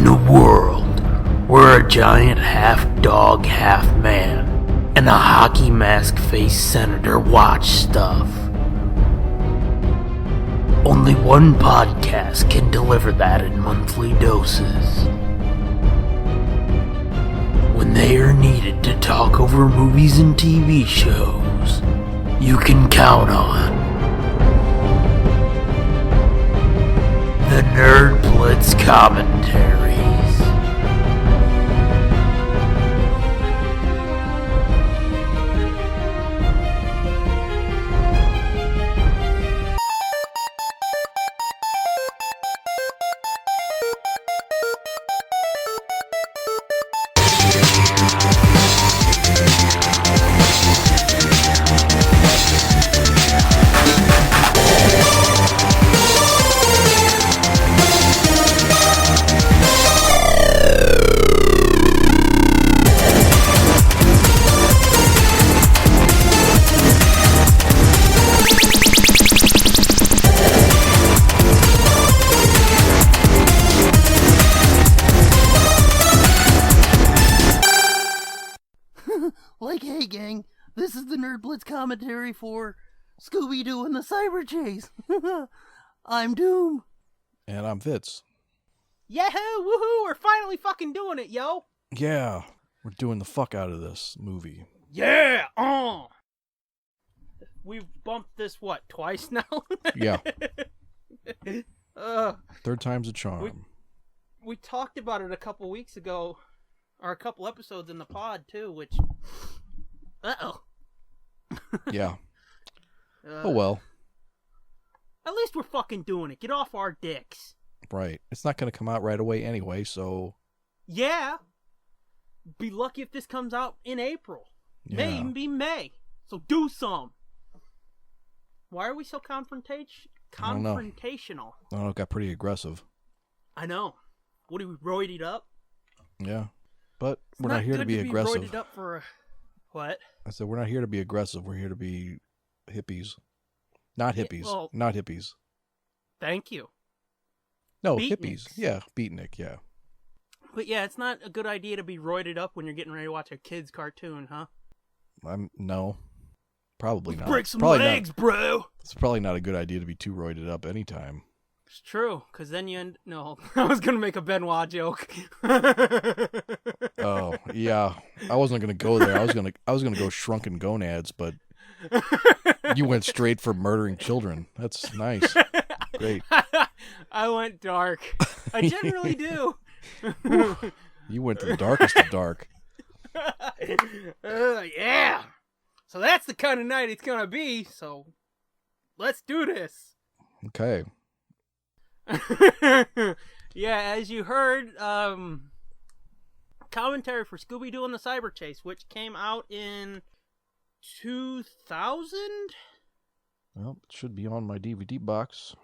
In a world where a giant half-dog, half-man and a hockey mask-faced senator watch stuff, only one podcast can deliver that in monthly doses. When they are needed to talk over movies and TV shows, you can count on the Nerd Blitz Commentaries. Hey gang, this is the Nerd Blitz commentary for Scooby-Doo and the Cyber Chase. I'm Doom. And I'm Fitz. Yahoo! Woohoo! We're finally fucking doing it, yo! Yeah, we're doing the fuck out of this movie. Yeah! We've bumped this, twice now? Yeah. Third time's a charm. We talked about it a couple weeks ago, or a couple episodes in the pod, too, which... Uh-oh. Yeah. Oh well. At least we're fucking doing it. Get off our dicks. Right. It's not going to come out right away anyway, so... Yeah. Be lucky if this comes out in April. Yeah. May even be May. So do some. Why are we so confrontational? I don't know, it got pretty aggressive. I know. What, are we roided up? Yeah. But we're not here to be aggressive. Roided up for a... What? I said we're not here to be aggressive. We're here to be hippies. Not hippies. Yeah, well, not hippies. Thank you. No, Beatniks. hippies. Yeah, beatnik, yeah. But yeah, it's not a good idea to be roided up when you're getting ready to watch a kid's cartoon, huh? No. Probably not. Break some probably legs, not. bro! It's probably not a good idea to be too roided up anytime. It's true, because then you end... No, I was going to make a Benoit joke. Oh, yeah. I wasn't going to go there. I was going to go shrunken gonads, but you went straight for murdering children. That's nice. Great. I went dark. I generally do. You went to the darkest of dark. Yeah. So that's the kind of night it's going to be, so let's do this. Okay. Yeah, as you heard, commentary for Scooby-Doo and the Cyber Chase, which came out in 2000? Well, it should be on my DVD box.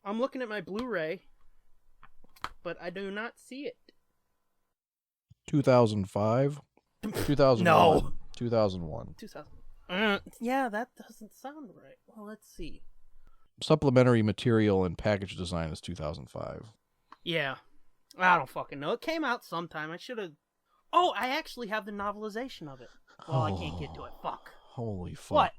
I'm looking at my Blu-ray, but I do not see it. 2005? 2001. No. 2001. 2000. Yeah, that doesn't sound right. Well, let's see. Supplementary material and package design is 2005. Yeah. I don't fucking know. It came out sometime. I should have... Oh, I actually have the novelization of it. Well, I can't get to it. Fuck. Holy fuck. What?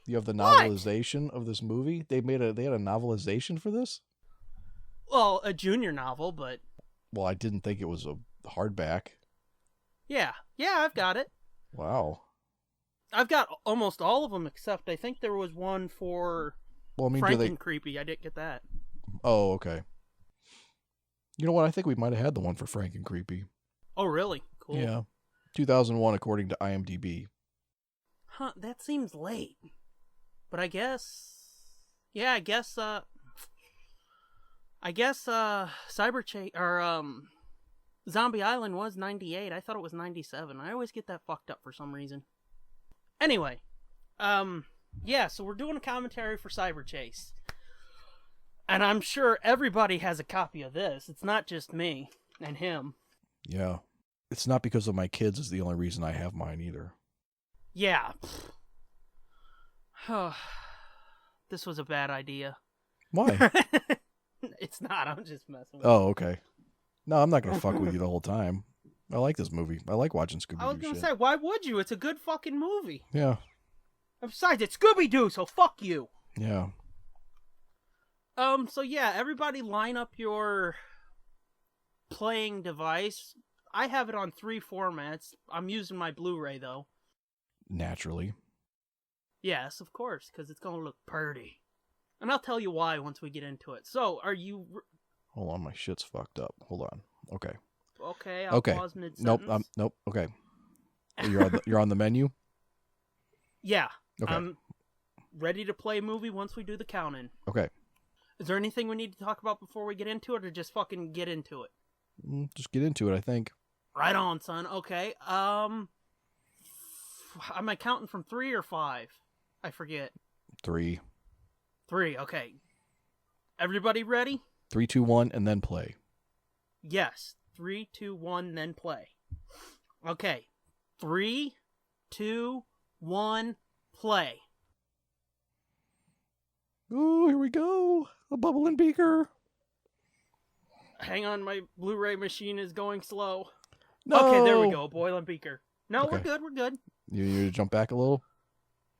You have the novelization of this movie? They had a novelization for this? Well, a junior novel, but... Well, I didn't think it was a hardback. Yeah. Yeah, I've got it. Wow. I've got almost all of them, except I think there was one for... Well, I mean, Frank and Creepy. I didn't get that. Oh, okay. You know what? I think we might have had the one for Frank and Creepy. Oh, really? Cool. Yeah. 2001, according to IMDb. Huh, that seems late. But I guess... Yeah, I guess Cyber Chase... Or, Zombie Island was 98. I thought it was 97. I always get that fucked up for some reason. Anyway. Yeah, so we're doing a commentary for Cyber Chase. And I'm sure everybody has a copy of this. It's not just me and him. Yeah. It's not because of my kids is the only reason I have mine either. Yeah. This was a bad idea. Why? It's not. I'm just messing with Oh, okay. No, I'm not gonna fuck with you the whole time. I like this movie. I like watching Scooby-Doo I was gonna shit. say, why would you? It's a good fucking movie. Yeah. And besides, it's Scooby-Doo, so fuck you. Yeah. So yeah, everybody line up your playing device. I have it on 3 formats. I'm using my Blu-ray, though. Naturally. Yes, of course, because it's gonna look pretty. And I'll tell you why once we get into it. So, are you... Hold on, my shit's fucked up. Hold on. Okay. Okay, I'll pause mid-sentence. Nope. Okay. You're on the menu? Yeah. Okay. I'm ready to play a movie once we do the count-in. Okay. Is there anything we need to talk about before we get into it, or just fucking get into it? Just get into it, I think. Right on, son. Okay. Am I counting from 3 or 5? I forget. 3. 3, okay. Everybody ready? 3, 2, 1, and then play. Yes. 3, 2, 1, then play. Okay. 3, 2, 1, play. Ooh, here we go. A bubbling beaker. Hang on, my Blu-ray machine is going slow. No. Okay, there we go. Boiling beaker. No, Okay. we're good. You need to jump back a little?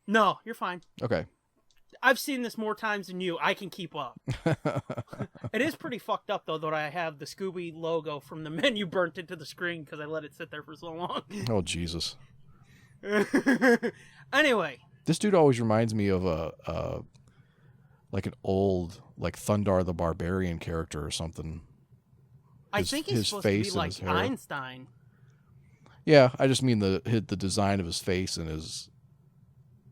No, you're fine. Okay. I've seen this more times than you. I can keep up. It is pretty fucked up, though, that I have the Scooby logo from the menu burnt into the screen because I let it sit there for so long. Oh, Jesus. Anyway. This dude always reminds me of like an old, like Thundar the Barbarian character or something. I think he's supposed to be like Einstein. Yeah, I just mean the design of his face and his,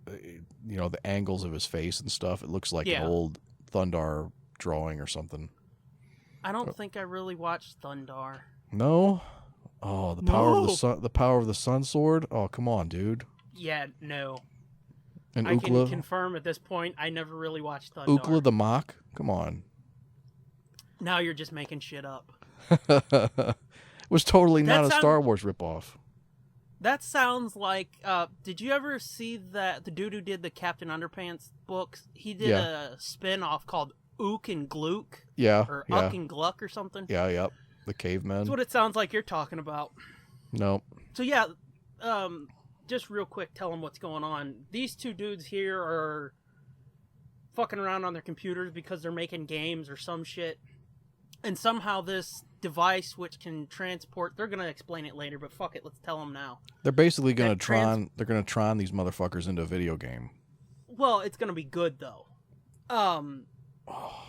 the angles of his face and stuff. It looks like an old Thundar drawing or something. I don't think I really watched Thundar. No? Oh, the power of the sun, the power of the sun sword? Oh, come on, dude. Yeah, no. And I Ookla, can confirm at this point I never really watched Thundar. Ookla the Mock? Come on. Now you're just making shit up. It was totally not a Star Wars ripoff. That sounds like, did you ever see the dude who did the Captain Underpants books? He did a spin-off called Ook and Glook. Yeah. Or Uck and Gluck or something. Yeah, yep. The cavemen. That's what it sounds like you're talking about. Nope. So yeah, just real quick, tell them what's going on. These two dudes here are fucking around on their computers because they're making games or some shit. And somehow this device which can transport, they're going to explain it later, but fuck it, let's tell them now. They're basically going to they're going to tron these motherfuckers into a video game. Well, it's going to be good though. Oh,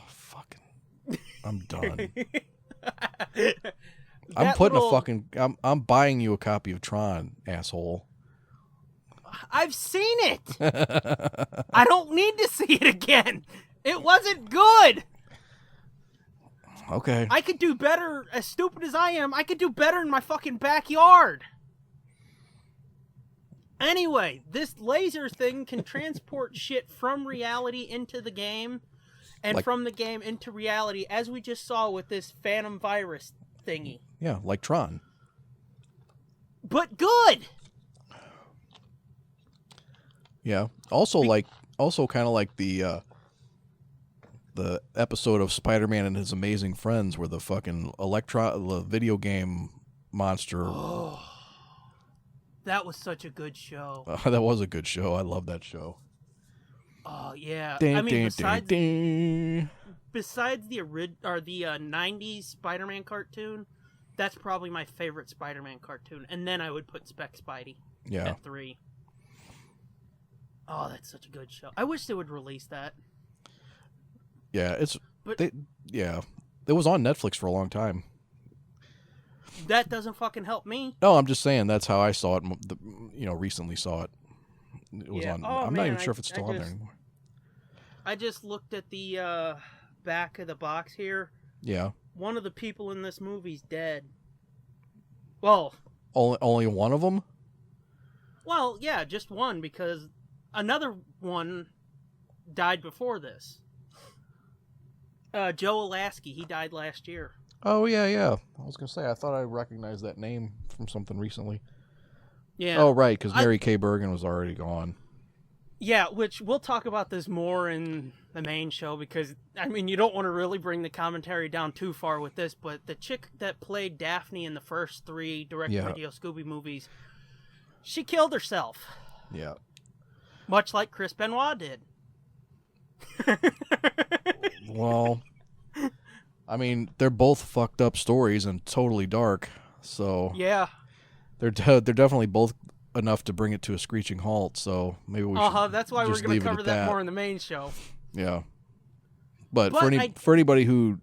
fucking I'm done. I'm buying you a copy of Tron, asshole. I've seen it. I don't need to see it again. It wasn't good. Okay. I could do better, as stupid as I am, I could do better in my fucking backyard. Anyway, this laser thing can transport shit from reality into the game, and from the game into reality, as we just saw with this Phantom virus thingy. Yeah, like Tron. But good! Yeah. Also kind of like the episode of Spider-Man and His Amazing Friends where the fucking the video game monster. Oh, that was such a good show. That was a good show. I love that show. Oh yeah. Ding, I mean, ding, besides the 90s Spider-Man cartoon, that's probably my favorite Spider-Man cartoon. And then I would put Spec Spidey at 3. Oh, that's such a good show. I wish they would release that. Yeah, it was on Netflix for a long time. That doesn't fucking help me. No, I'm just saying that's how I saw it. Recently saw it. It was on. Oh, I'm not even sure if it's still on there anymore. I just looked at the back of the box here. Yeah. One of the people in this movie's dead. Well, only one of them? Well, yeah, just one, because another one died before this. Joe Alasky, he died last year. Oh, yeah. I was going to say, I thought I recognized that name from something recently. Yeah. Oh, right, because Mary Kay Bergen was already gone. Yeah, which we'll talk about this more in the main show because, I mean, you don't want to really bring the commentary down too far with this, but the chick that played Daphne in the first 3 direct-to-video Scooby movies, she killed herself. Yeah. Much like Chris Benoit did. Well, I mean, they're both fucked up stories and totally dark, so... Yeah. They're definitely both enough to bring it to a screeching halt, so maybe we should that's why we're going to cover that more in the main show. Yeah. But for anybody who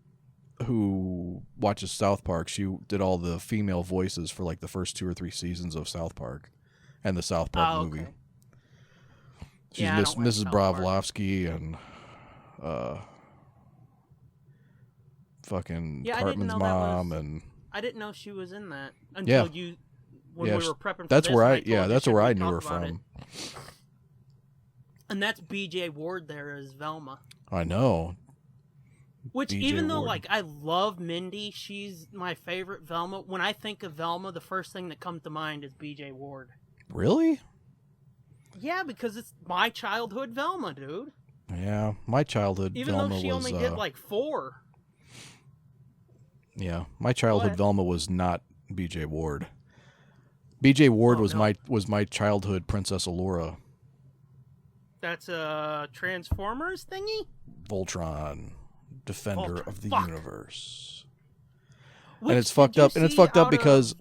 watches South Park, she did all the female voices for like the first 2 or 3 seasons of South Park and the South Park movie. She's Mrs. Bravlovsky and fucking Cartman's mom and I didn't know she was in that until you when we were prepping for that's this. That's where I knew her from. And that's BJ Ward there as Velma. I know. Which, BJ even though, Ward. like, I love Mindy, she's my favorite Velma. When I think of Velma, the first thing that comes to mind is BJ Ward. Really? Yeah, because it's my childhood Velma, dude. Yeah, my childhood even Velma was... Even though she only did, like, 4. Yeah, my childhood Velma was not BJ Ward. BJ Ward was my childhood Princess Allura. That's a Transformers thingy? Voltron. Defender of the universe. And it's fucked up. And it's fucked up because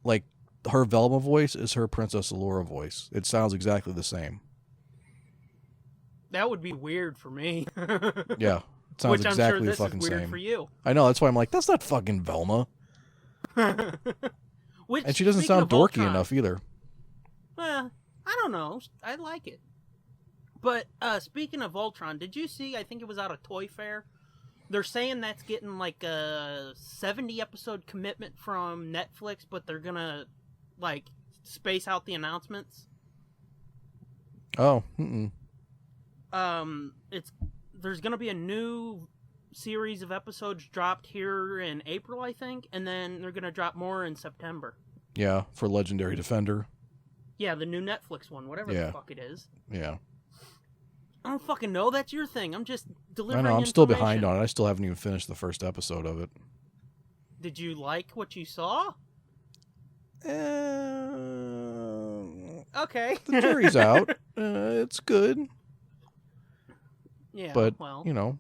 like her Velma voice is her Princess Allura voice. It sounds exactly the same. That would be weird for me. Yeah, it sounds exactly the fucking same. For you. I know. That's why I'm like, that's not fucking Velma. And she doesn't sound dorky enough either. I don't know. I like it. But speaking of Voltron, did you see, I think it was out of Toy Fair, they're saying that's getting like a 70-episode commitment from Netflix, but they're going to like space out the announcements? Oh. There's going to be a new series of episodes dropped here in April, I think, and then they're going to drop more in September. Yeah, for Legendary Defender. Yeah, the new Netflix one, whatever the fuck it is. Yeah. I don't fucking know. That's your thing. I'm just delivering I know. I'm still behind on it. I still haven't even finished the first episode of it. Did you like what you saw? Okay. The jury's out. It's good. Yeah, but, well. you know.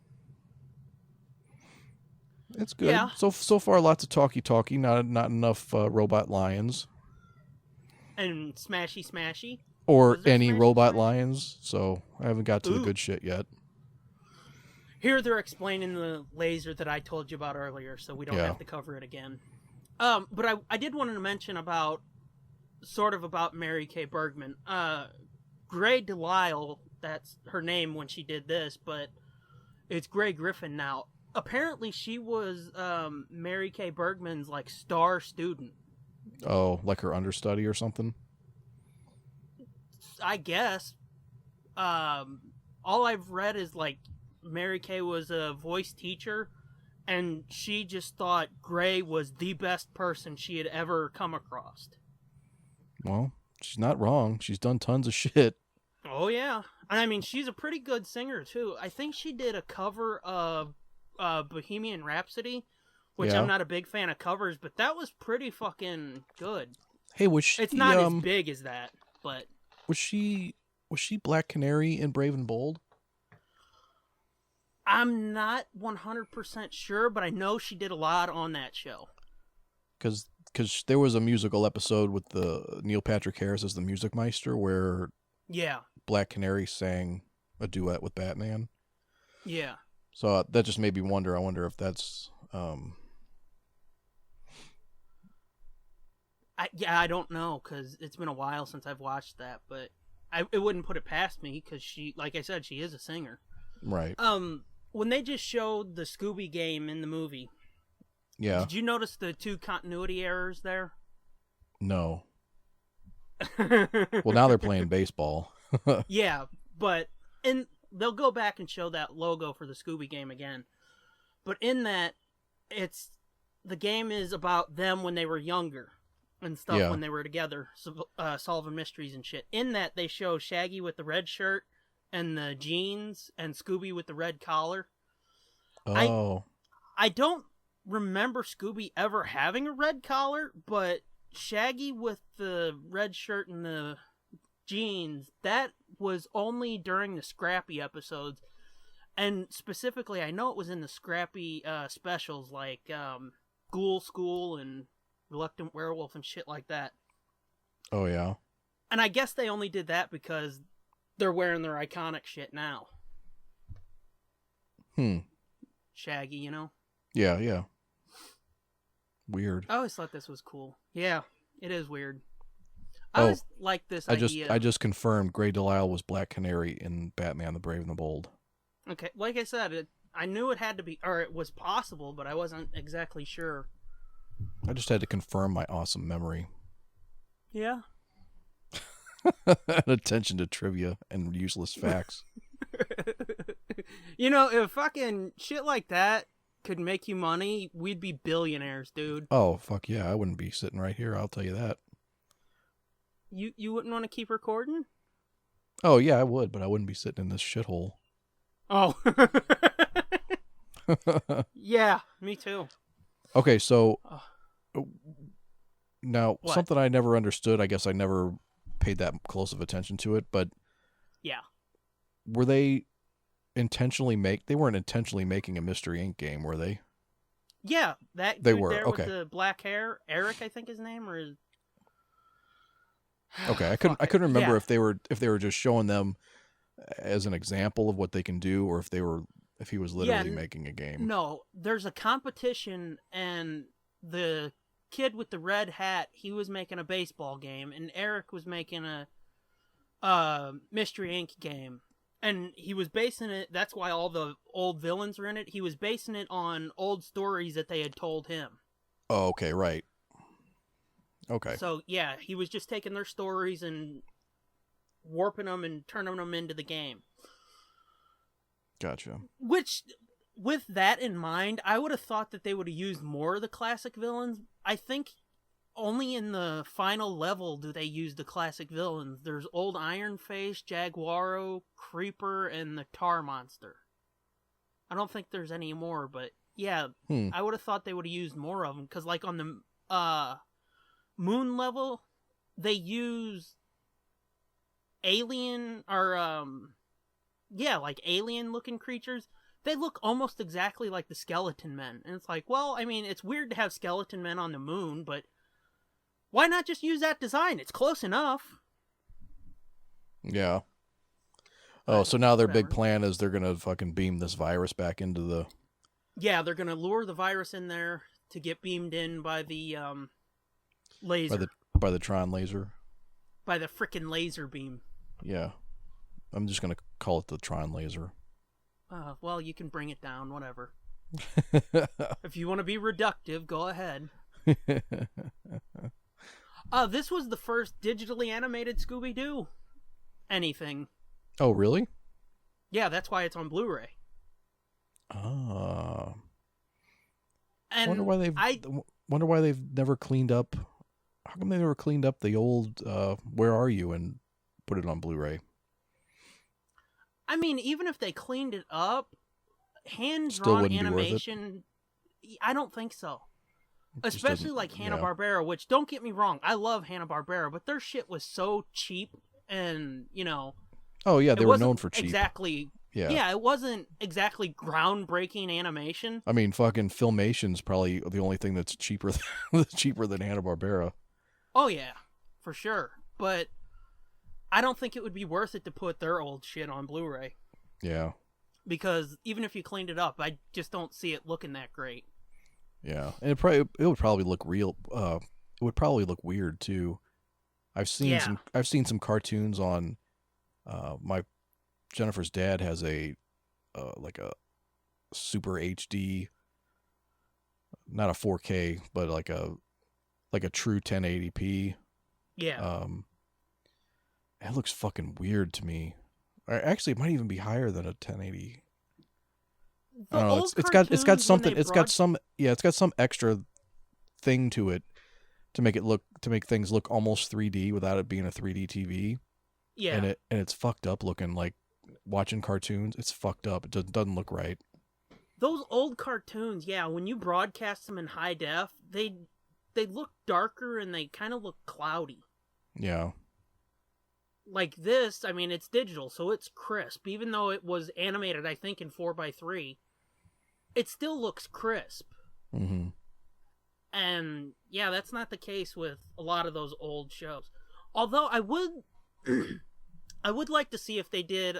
It's good. Yeah. So far, lots of talky, not enough robot lions. And smashy. Or any robot lions, so I haven't got to the good shit yet. Here they're explaining the laser that I told you about earlier, so we don't have to cover it again. But I did want to mention about Mary Kay Bergman. Grey DeLisle, that's her name when she did this, but it's Grey Griffin now. Apparently she was Mary Kay Bergman's like star student. Oh, like her understudy or something? I guess. All I've read is like Mary Kay was a voice teacher, and she just thought Grey was the best person she had ever come across. Well, she's not wrong. She's done tons of shit. Oh yeah, and I mean she's a pretty good singer too. I think she did a cover of Bohemian Rhapsody, which I'm not a big fan of covers, but that was pretty fucking good. Hey, was she? It's not as big as that, but. Was she Black Canary in Brave and Bold? I'm not 100% sure, but I know she did a lot on that show. Because there was a musical episode with the Neil Patrick Harris as the Music Meister where Black Canary sang a duet with Batman. Yeah. So that just made me wonder. I wonder if that's... I don't know, because it's been a while since I've watched that, but it wouldn't put it past me, because she, like I said, she is a singer. Right. When they just showed the Scooby game in the movie, did you notice the 2 continuity errors there? No. Well, now they're playing baseball. Yeah, but they'll go back and show that logo for the Scooby game again. But in that, the game is about them when they were younger. and stuff when they were together, solving mysteries and shit. In that, they show Shaggy with the red shirt and the jeans, and Scooby with the red collar. Oh. I don't remember Scooby ever having a red collar, but Shaggy with the red shirt and the jeans, that was only during the Scrappy episodes. And specifically, I know it was in the Scrappy specials, like Ghoul School and Reluctant Werewolf and shit like that. Oh, yeah. And I guess they only did that because they're wearing their iconic shit now. Shaggy, you know? Yeah, yeah. Weird. I always thought this was cool. Yeah, it is weird. I always liked this idea. I just confirmed Grey DeLisle was Black Canary in Batman the Brave and the Bold. Okay, like I said, I knew it had to be, or it was possible, but I wasn't exactly sure. I just had to confirm my awesome memory. Yeah. Attention to trivia and useless facts. You know, if fucking shit like that could make you money, we'd be billionaires, dude. Oh, fuck yeah. I wouldn't be sitting right here, I'll tell you that. You wouldn't want to keep recording? Oh, yeah, I would, but I wouldn't be sitting in this shithole. Oh. Yeah, me too. Okay, so now What? something I never understood, I guess I never paid that close of attention to it, but yeah, were they they weren't intentionally making a Mystery Inc. game, were they? Yeah, that they dude were there okay. with the black hair, Eric, I think his name, or is... Okay, I couldn't remember Yeah. if they were just showing them as an example of what they can do, or if he was literally making a game. No, there's a competition, and the kid with the red hat, he was making a baseball game, and Eric was making a Mystery Inc. game. And he was basing it, that's why all the old villains were in it, he was basing it on old stories that they had told him. Oh, okay, right. Okay. So, yeah, he was just taking their stories and warping them and turning them into the game. Gotcha. Which, with that in mind, I would have thought that they would have used more of the classic villains. I think only in the final level do they use the classic villains. There's Old Iron Face, Jaguaro, Creeper, and the Tar Monster. I don't think there's any more, but yeah, I would have thought they would have used more of them, because like on the moon level, they use alien, or like alien looking creatures. They look almost exactly like the Skeleton Men. And it's like, well, I mean, it's weird to have Skeleton Men on the moon, but why not just use that design? It's close enough. Yeah. Oh, so now their big plan is they're going to fucking beam this virus back into the... Yeah, they're going to lure the virus in there to get beamed in by the laser. By the Tron laser. By the frickin' laser beam. Yeah. I'm just going to call it the Tron laser. Well, you can bring it down, whatever. If you want to be reductive, go ahead. This was the first digitally animated Scooby-Doo anything. Oh, really? Yeah, that's why it's on Blu-ray. Ah. And wonder why they've never cleaned up. How come they never cleaned up the old Where Are You and put it on Blu-ray? I mean, even if they cleaned it up, hand-drawn animation, I don't think so. Especially like Hanna-Barbera, which, don't get me wrong, I love Hanna-Barbera, but their shit was so cheap and, you know... Oh, yeah, they were known for cheap. Exactly. Yeah, it wasn't exactly groundbreaking animation. I mean, fucking Filmation's probably the only thing that's cheaper than Hanna-Barbera. Oh, yeah, for sure. But I don't think it would be worth it to put their old shit on Blu-ray. Yeah. Because even if you cleaned it up, I just don't see it looking that great. Yeah, and it would probably look real. It would probably look weird too. I've seen some cartoons on. My Jennifer's dad has a like a super HD, not a 4K, but like a true 1080p. Yeah. It looks fucking weird to me. Actually, it might even be higher than a 1080. It's got some extra thing to it to make things look almost 3D without it being a 3D TV. Yeah. And it's fucked up looking. Like watching cartoons, it's fucked up. It doesn't look right. Those old cartoons, yeah, when you broadcast them in high def, they look darker and they kind of look cloudy. Yeah. Like this, I mean, it's digital, so it's crisp. Even though it was animated, I think, in 4:3, it still looks crisp. Mm-hmm. And, yeah, that's not the case with a lot of those old shows. Although, I would like to see if they did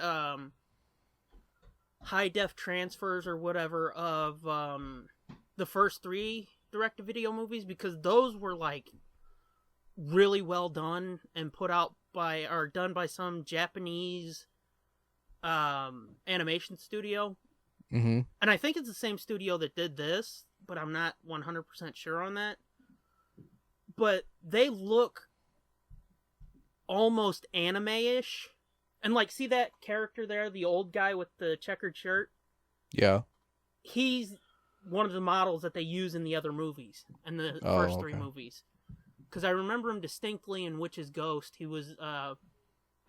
high-def transfers or whatever of the first 3 direct-to-video movies, because those were, like, really well done and done by some Japanese animation studio. Mm-hmm. And I think it's the same studio that did this, but I'm not 100% sure on that. But they look almost anime-ish. And, like, see that character there, the old guy with the checkered shirt? Yeah. He's one of the models that they use in the other movies, in the first 3 movies. Because I remember him distinctly in Witch's Ghost. He was, I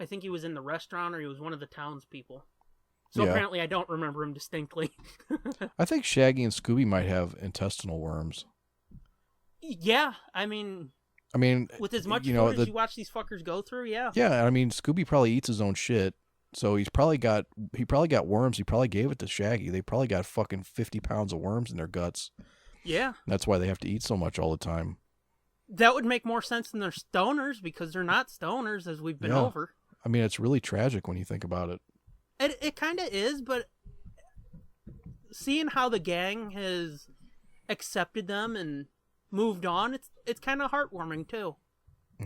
think he was in the restaurant, or he was one of the townspeople. So apparently I don't remember him distinctly. I think Shaggy and Scooby might have intestinal worms. Yeah, I mean, with as much food as you watch these fuckers go through, yeah. Yeah, I mean, Scooby probably eats his own shit, so he probably got worms. He probably gave it to Shaggy. They probably got fucking 50 pounds of worms in their guts. Yeah. That's why they have to eat so much all the time. That would make more sense than they're stoners, because they're not stoners, as we've been over. I mean, it's really tragic when you think about it. It kind of is, but seeing how the gang has accepted them and moved on, it's kind of heartwarming, too.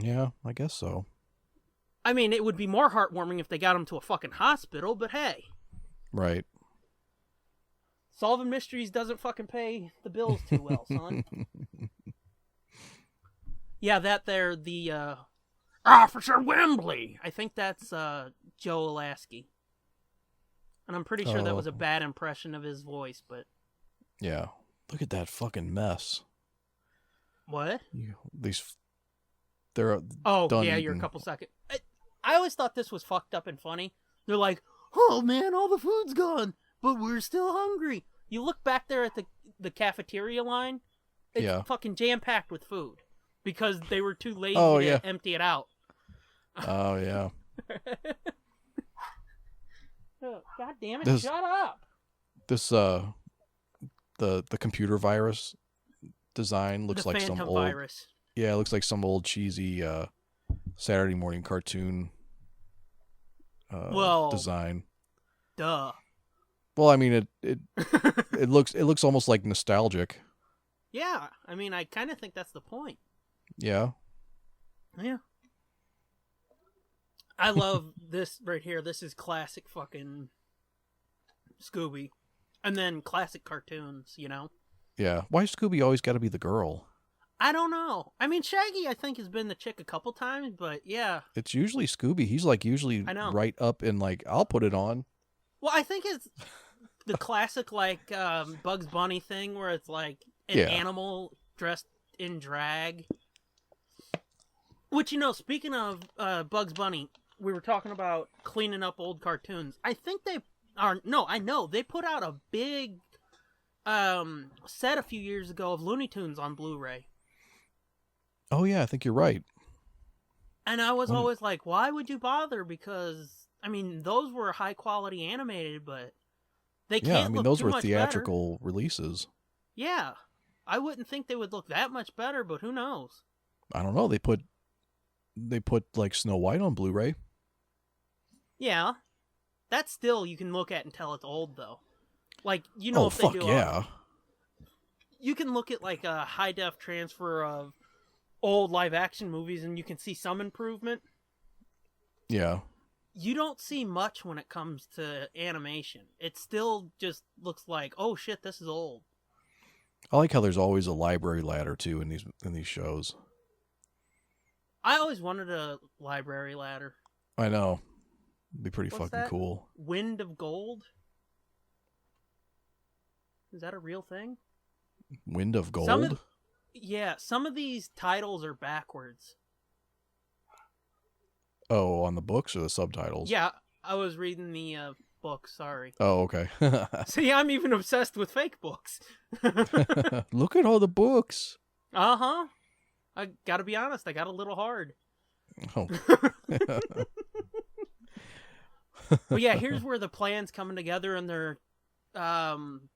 Yeah, I guess so. I mean, it would be more heartwarming if they got them to a fucking hospital, but hey. Right. Solving mysteries doesn't fucking pay the bills too well, son. Yeah, the Officer Wembley. I think that's Joe Lasky. And I'm pretty sure that was a bad impression of his voice, but... Yeah. Look at that fucking mess. What? They're done yeah, eating. you're a couple seconds. I always thought this was fucked up and funny. They're like, oh man, all the food's gone, but we're still hungry. You look back there at the cafeteria line, it's fucking jam-packed with food. Because they were too lazy to empty it out. Oh, yeah. God damn it, shut up! This, the computer virus design looks like some old... virus. Yeah, it looks like some old cheesy Saturday morning cartoon design. Duh. Well, I mean, it looks almost like nostalgic. Yeah, I mean, I kind of think that's the point. Yeah. Yeah. I love this right here. This is classic fucking Scooby. And then classic cartoons, you know? Yeah. Why Scooby always got to be the girl? I don't know. I mean, Shaggy, I think, has been the chick a couple times, but yeah. It's usually Scooby. He's like usually right up and like, I'll put it on. Well, I think it's the classic like Bugs Bunny thing where it's like an animal dressed in drag. Which, you know, speaking of Bugs Bunny, we were talking about cleaning up old cartoons. I think I know, they put out a big set a few years ago of Looney Tunes on Blu-ray. Oh, yeah, I think you're right. And I was always like, why would you bother? Because, I mean, those were high quality animated, but they can't look too much better. those were theatrical releases. Yeah. I wouldn't think they would look that much better, but who knows? I don't know. They put like Snow White on Blu-ray. Yeah. That still you can look at and tell it's old, though. Like, you know, if they do you can look at like a high def transfer of old live action movies and you can see some improvement. Yeah. You don't see much when it comes to animation. It still just looks like, oh shit, this is old. I like how there's always a library ladder too in these shows. I always wanted a library ladder. I know. It'd be pretty fucking that? cool. Wind of Gold? Is that a real thing? Wind of Gold? Yeah, some of these titles are backwards. Oh, on the books or the subtitles? Yeah, I was reading the book, sorry. Oh, okay. See, I'm even obsessed with fake books. Look at all the books. Uh-huh. I gotta be honest, I got a little hard. Oh. But yeah, here's where the plan's coming together and they're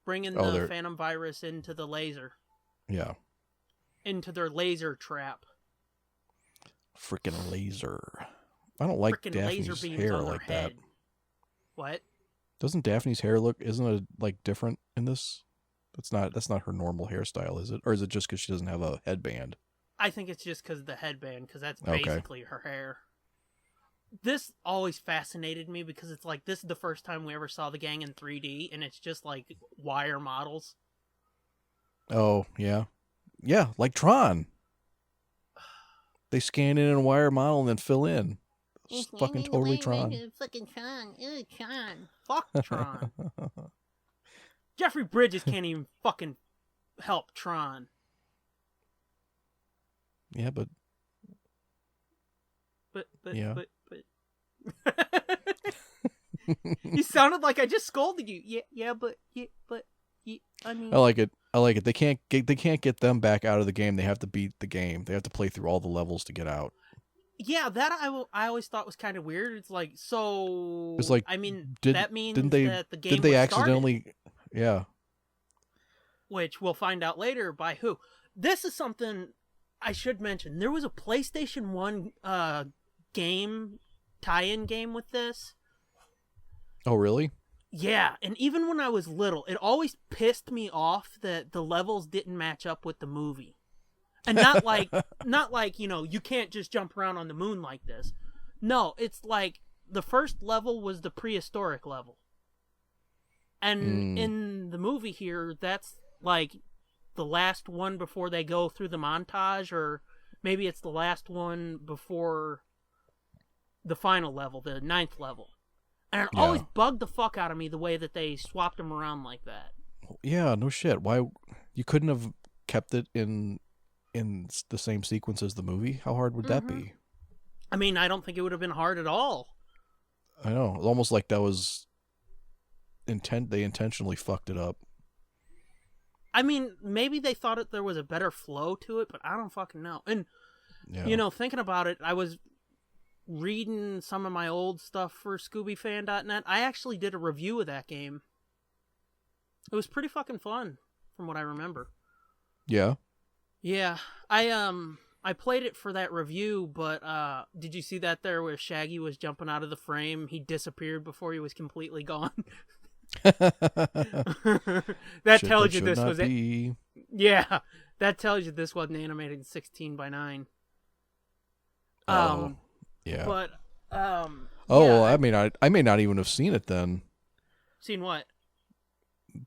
bringing the Phantom Virus into the laser. Yeah. Into their laser trap. Freaking laser. I don't like Daphne's hair like that. What? Doesn't Daphne's hair isn't it like different in this? That's not her normal hairstyle, is it? Or is it just because she doesn't have a headband? I think it's just because of the headband, because that's basically her hair. This always fascinated me because it's like, this is the first time we ever saw the gang in 3D, and it's just like wire models. Oh, yeah. Yeah, like Tron. They scan in a wire model and then fill in. It's fucking totally Tron. Fucking Tron. Ew, Tron. Fuck Tron. Jeffrey Bridges can't even fucking help Tron. Yeah, but yeah. But you sounded like I just scolded you. But I mean, I like it. They can't get them back out of the game. They have to beat the game. They have to play through all the levels to get out. Yeah, that I always thought was kind of weird. It's like, so it's like, I mean, that means that the game did they accidentally started. Yeah. Which we'll find out later by who. This is something I should mention. There was a PlayStation 1 game, tie-in game with this. Oh, really? Yeah, and even when I was little, it always pissed me off that the levels didn't match up with the movie. And not like, you know, you can't just jump around on the moon like this. No, it's like the first level was the prehistoric level. And in the movie here, that's like the last one before they go through the montage, or maybe it's the last one before the final level, the 9th level. And it always bugged the fuck out of me the way that they swapped them around like that. Yeah, no shit. Why you couldn't have kept it in the same sequence as the movie? How hard would that be? I mean, I don't think it would have been hard at all. I know. Almost like that was they intentionally fucked it up. I mean, maybe they thought there was a better flow to it, but I don't fucking know. And, you know, thinking about it, I was reading some of my old stuff for ScoobyFan.net. I actually did a review of that game. It was pretty fucking fun, from what I remember. Yeah? Yeah. I played it for that review, but did you see that there where Shaggy was jumping out of the frame? He disappeared before he was completely gone. That tells you this was it. Yeah, that tells you this wasn't animated in 16:9. Yeah. But I may not even have seen it then. Seen what?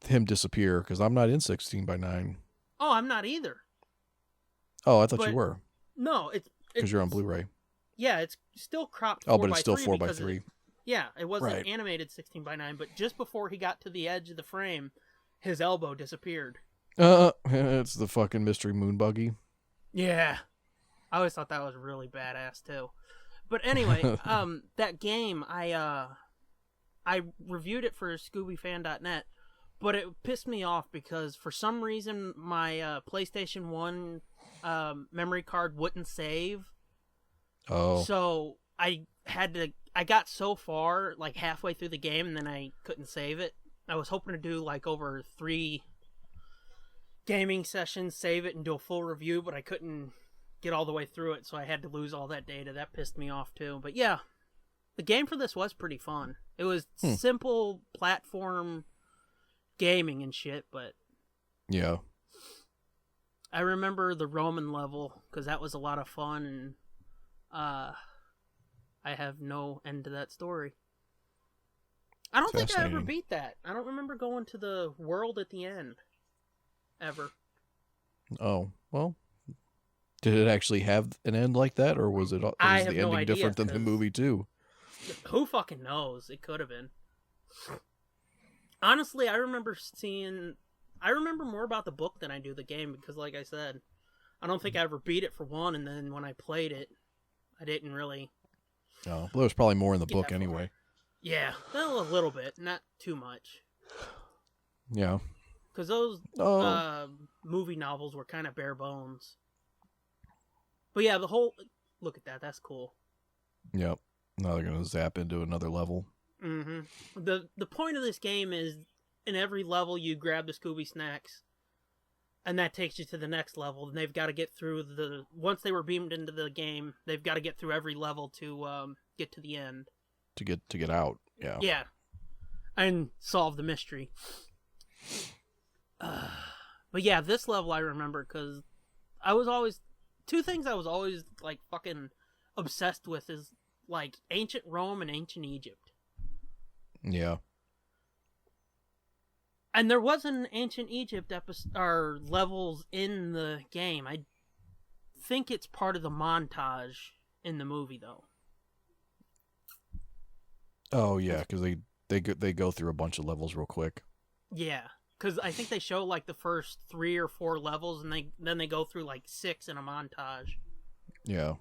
Him disappear, because I'm not in 16:9. Oh, I'm not either. Oh, I thought you were. No, it's because you're on Blu-ray. Yeah, it's still cropped. Oh, but it's still 4:3. Yeah, it wasn't animated 16:9, but just before he got to the edge of the frame, his elbow disappeared. It's the fucking mystery moon buggy. Yeah, I always thought that was really badass too. But anyway, that game, I reviewed it for ScoobyFan.net, but it pissed me off because for some reason my PlayStation 1 memory card wouldn't save. Oh. So I got so far, like halfway through the game, and then I couldn't save it. I was hoping to do like over 3 gaming sessions, save it, and do a full review, but I couldn't get all the way through it, so I had to lose all that data. That pissed me off too. But yeah, the game for this was pretty fun. It was simple platform gaming and shit, but yeah, I remember the Roman level because that was a lot of fun, and I have no end to that story. I don't think I ever beat that. I don't remember going to the world at the end ever. Oh, well, did it actually have an end like that, or was the ending different than the movie too? Who fucking knows? It could have been. Honestly, I remember more about the book than I do the game because, like I said, I don't think I ever beat it for one, and then when I played it, I didn't really... No, well, there was probably more in the book anyway. Yeah, well, a little bit, not too much. Yeah. Because those movie novels were kind of bare bones. But yeah, the whole... Look at that, that's cool. Yep. Now they're going to zap into another level. Mm-hmm. The point of this game is, in every level you grab the Scooby snacks, and that takes you to the next level, and they've got to get through the... Once they were beamed into the game, they've got to get through every level to get to the end. To get out, yeah. Yeah. And solve the mystery. But yeah, this level I remember, because I was always... Two things I was always, like, fucking obsessed with is, like, ancient Rome and ancient Egypt. Yeah. And there wasn't ancient Egypt or levels in the game. I think it's part of the montage in the movie, though. Oh yeah, because they go through a bunch of levels real quick. Yeah, because I think they show like the first 3 or 4 levels, and then they go through like 6 in a montage. Yeah.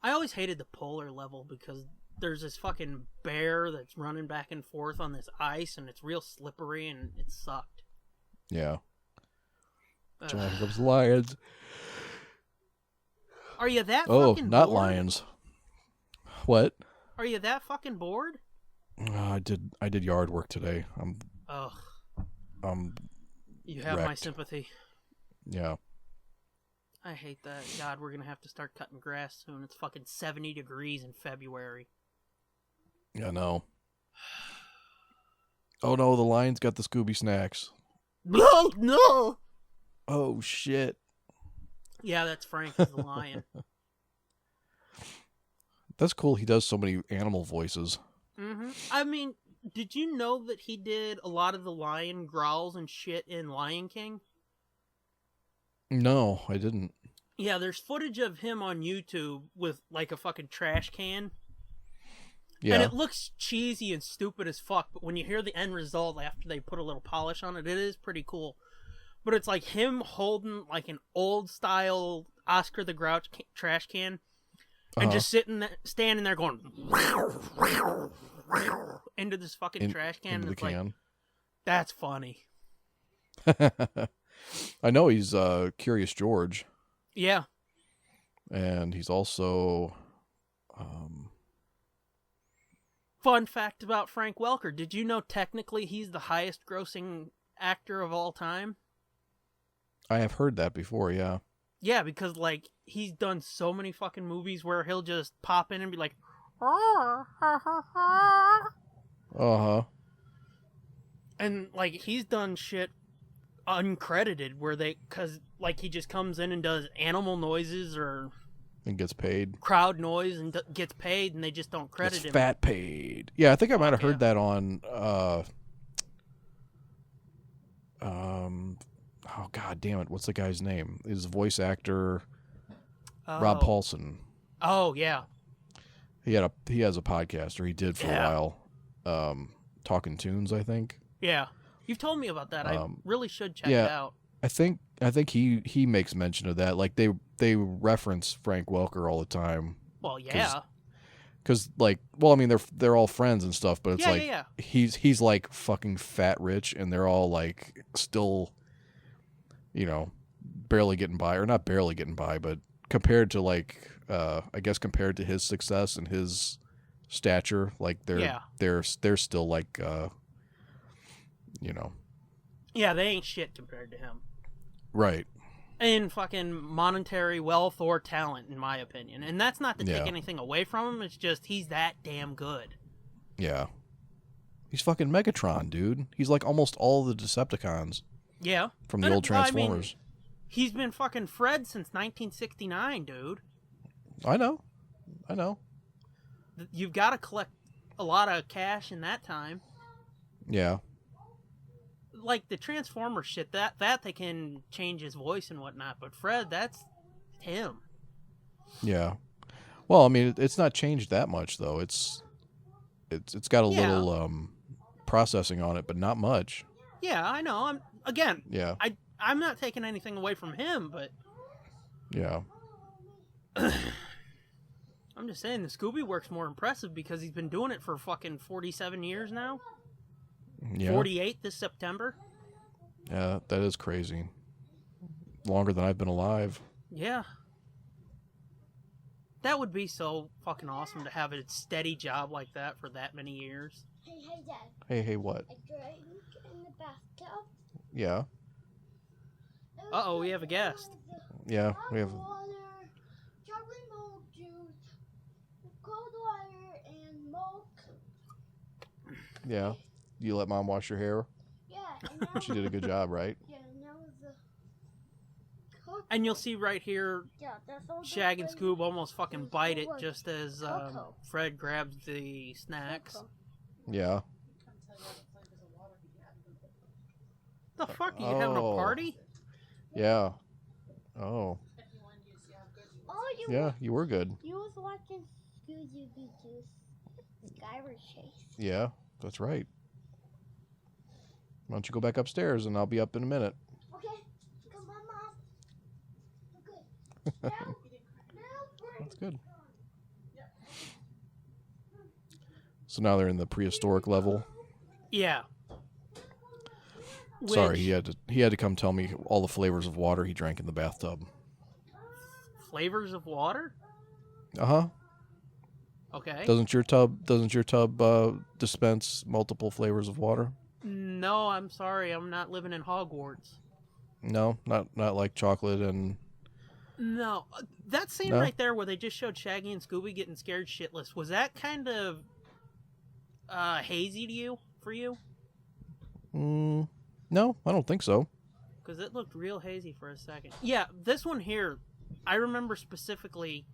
I always hated the polar level because there's this fucking bear that's running back and forth on this ice, and it's real slippery, and it sucked. Yeah. Here comes lions. Are you that fucking not bored? Lions. What? Are you that fucking bored? I did yard work today. You have wrecked. my sympathy. Yeah. I hate that. God, we're gonna have to start cutting grass soon. It's fucking 70 degrees in February. Yeah, no. Oh no, the lion's got the Scooby snacks. No! Oh shit. Yeah, that's Frank the lion. That's cool. He does so many animal voices. Mm-hmm. I mean, did you know that he did a lot of the lion growls and shit in Lion King? No, I didn't. Yeah, there's footage of him on YouTube with, like, a fucking trash can. Yeah. And it looks cheesy and stupid as fuck, but when you hear the end result after they put a little polish on it, it is pretty cool. But it's like him holding, like, an old-style Oscar the Grouch trash can, and just standing there going into this fucking trash can. Into the can. Like, that's funny. I know he's Curious George. Yeah. And he's also... Fun fact about Frank Welker. Did you know technically he's the highest grossing actor of all time? I have heard that before, yeah. Yeah, because, like, he's done so many fucking movies where he'll just pop in and be like... Uh-huh. And, like, he's done shit uncredited where because, like, he just comes in and does animal noises or... And gets paid. Crowd noise and gets paid, and they just don't credit him. Fat paid. Yeah, I think I might have heard that on... oh, god damn it. What's the guy's name? His voice actor, Rob Paulson. Oh, yeah. He has a podcast, or he did for a while. Talking Tunes, I think. Yeah. You've told me about that. I really should check it out. I think he makes mention of that. Like, they reference Frank Welker all the time. Well, yeah. Because, like, well, I mean, they're all friends and stuff, but it's he's like fucking fat rich, and they're all like still, you know, barely getting by, or not barely getting by, but compared to like, I guess compared to his success and his stature, like they're still like, you know. Yeah, they ain't shit compared to him. Right. In fucking monetary wealth or talent, in my opinion. And that's not to take anything away from him. It's just he's that damn good. Yeah. He's fucking Megatron, dude. He's like almost all the Decepticons. Yeah. From the old Transformers. I mean, he's been fucking Fred since 1969, dude. I know. You've got to collect a lot of cash in that time. Yeah. Like the Transformer shit, that they can change his voice and whatnot, but Fred, that's him. Yeah. Well, I mean, it's not changed that much though. It's got a little processing on it, but not much. Yeah, I know. I I'm not taking anything away from him, but Yeah. I'm just saying the Scooby work's more impressive because he's been doing it for fucking 47 years now. Yeah. 48 this September. Yeah, that is crazy. Longer than I've been alive. Yeah. That would be so fucking awesome to have a steady job like that for that many years. Hey, Dad. Hey, what? I drank in the bathtub. Yeah. Uh-oh, we have a guest. Yeah, we have... Water, chocolate milk juice, cold water, and milk. Yeah. You let Mom wash your hair? Yeah. And that She did a good job, right? Yeah, and that was the cocoa. And you'll see right here, Yeah, that's all Shag and the Scoob almost fucking bite it was just as cocoa. Fred grabs the snacks. Cocoa. Yeah. The fuck? Are you having a Oh. party? Yeah. Oh. Oh, Yeah, you were good. You was watching Scooby-Doo Skyver Chase. Yeah, that's right. Why don't you go back upstairs and I'll be up in a minute. Okay, come on, Mom. Okay. Now, That's good. So now they're in the prehistoric level. Yeah. Sorry, Which- he had to come tell me all the flavors of water he drank in the bathtub. Flavors of water? Uh-huh. Okay. Doesn't your tub dispense multiple flavors of water? No, I'm sorry. I'm not living in Hogwarts. No, not like chocolate and No. That scene No? right there where they just showed Shaggy and Scooby getting scared shitless, was that kind of hazy to you? For you? no, I don't think so. Because it looked real hazy for a second. Yeah, this one here, I remember specifically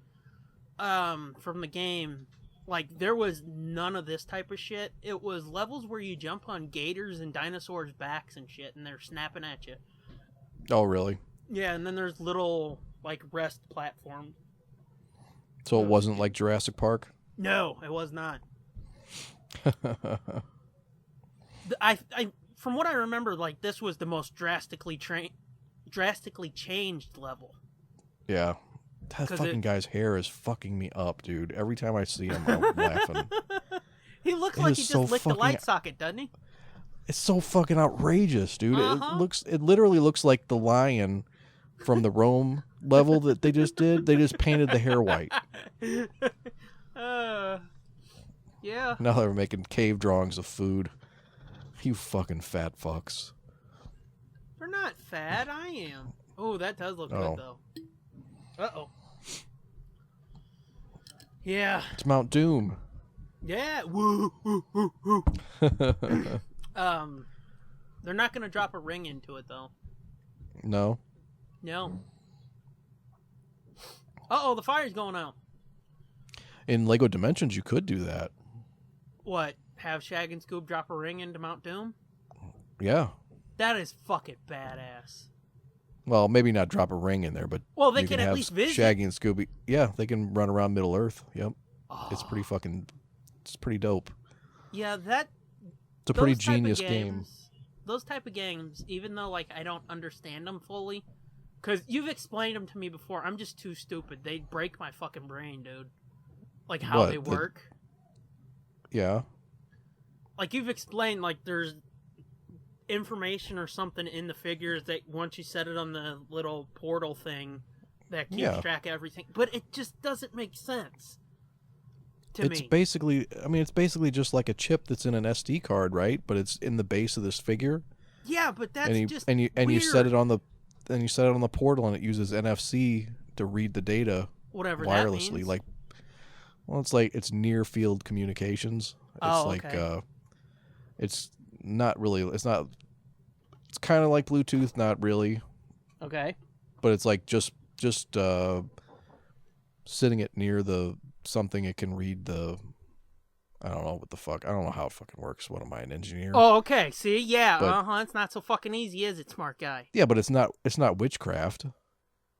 from the game, like, there was none of this type of shit. It was levels where you jump on gators and dinosaurs' backs and shit, and they're snapping at you. Oh, really? Yeah, and then there's little, like, rest platforms. So it wasn't like Jurassic Park? No, it was not. I from what I remember, like, this was the most drastically changed level. Yeah. That 'Cause fucking guy's hair is fucking me up, dude. Every time I see him, I'm laughing. He looks It like is he just so licked a fucking- light socket, doesn't he? It's so fucking outrageous, dude. Uh-huh. It literally looks like the lion from the Rome level that they just did. They just painted the hair white. Yeah. Now they're making cave drawings of food. You fucking fat fucks. They're not fat. I am. Oh, that does look Oh. good, though. Uh-oh. Yeah. It's Mount Doom. Yeah. Woo, woo, woo, woo. They're not going to drop a ring into it, though. No. No. Uh-oh, the fire's going out. In Lego Dimensions, you could do that. What? Have Shag and Scoob drop a ring into Mount Doom? Yeah. That is fucking badass. Well, maybe not drop a ring in there, but Well, they you can can at have least visit. Shaggy and Scooby. Yeah, they can run around Middle Earth. Yep. Oh. It's pretty dope. Yeah, that... It's a pretty those type of genius game. games- Those type of games, even though, like, I don't understand them fully, because you've explained them to me before, I'm just too stupid. They break my fucking brain, dude. Like, how What, they work. Yeah. Like, you've explained, like, there's information or something in the figures that once you set it on the little portal thing that keeps Yeah. track of everything. But it just doesn't make sense to It's me. basically just like a chip that's in an SD card, right? But it's in the base of this figure. Yeah, but that's and you just you weird. set it on the portal and it uses NFC to read the data Whatever wirelessly. that means. Like, well, it's near field communications. It's Oh, like okay. it's not really. It's not. It's kind of like Bluetooth, not really, Okay. but it's like just sitting it near something it can read the. I don't know what the fuck. I don't know how it fucking works. What am I, an engineer? Oh, okay. See, yeah, But- It's not so fucking easy, is it, smart guy? Yeah, but it's not witchcraft.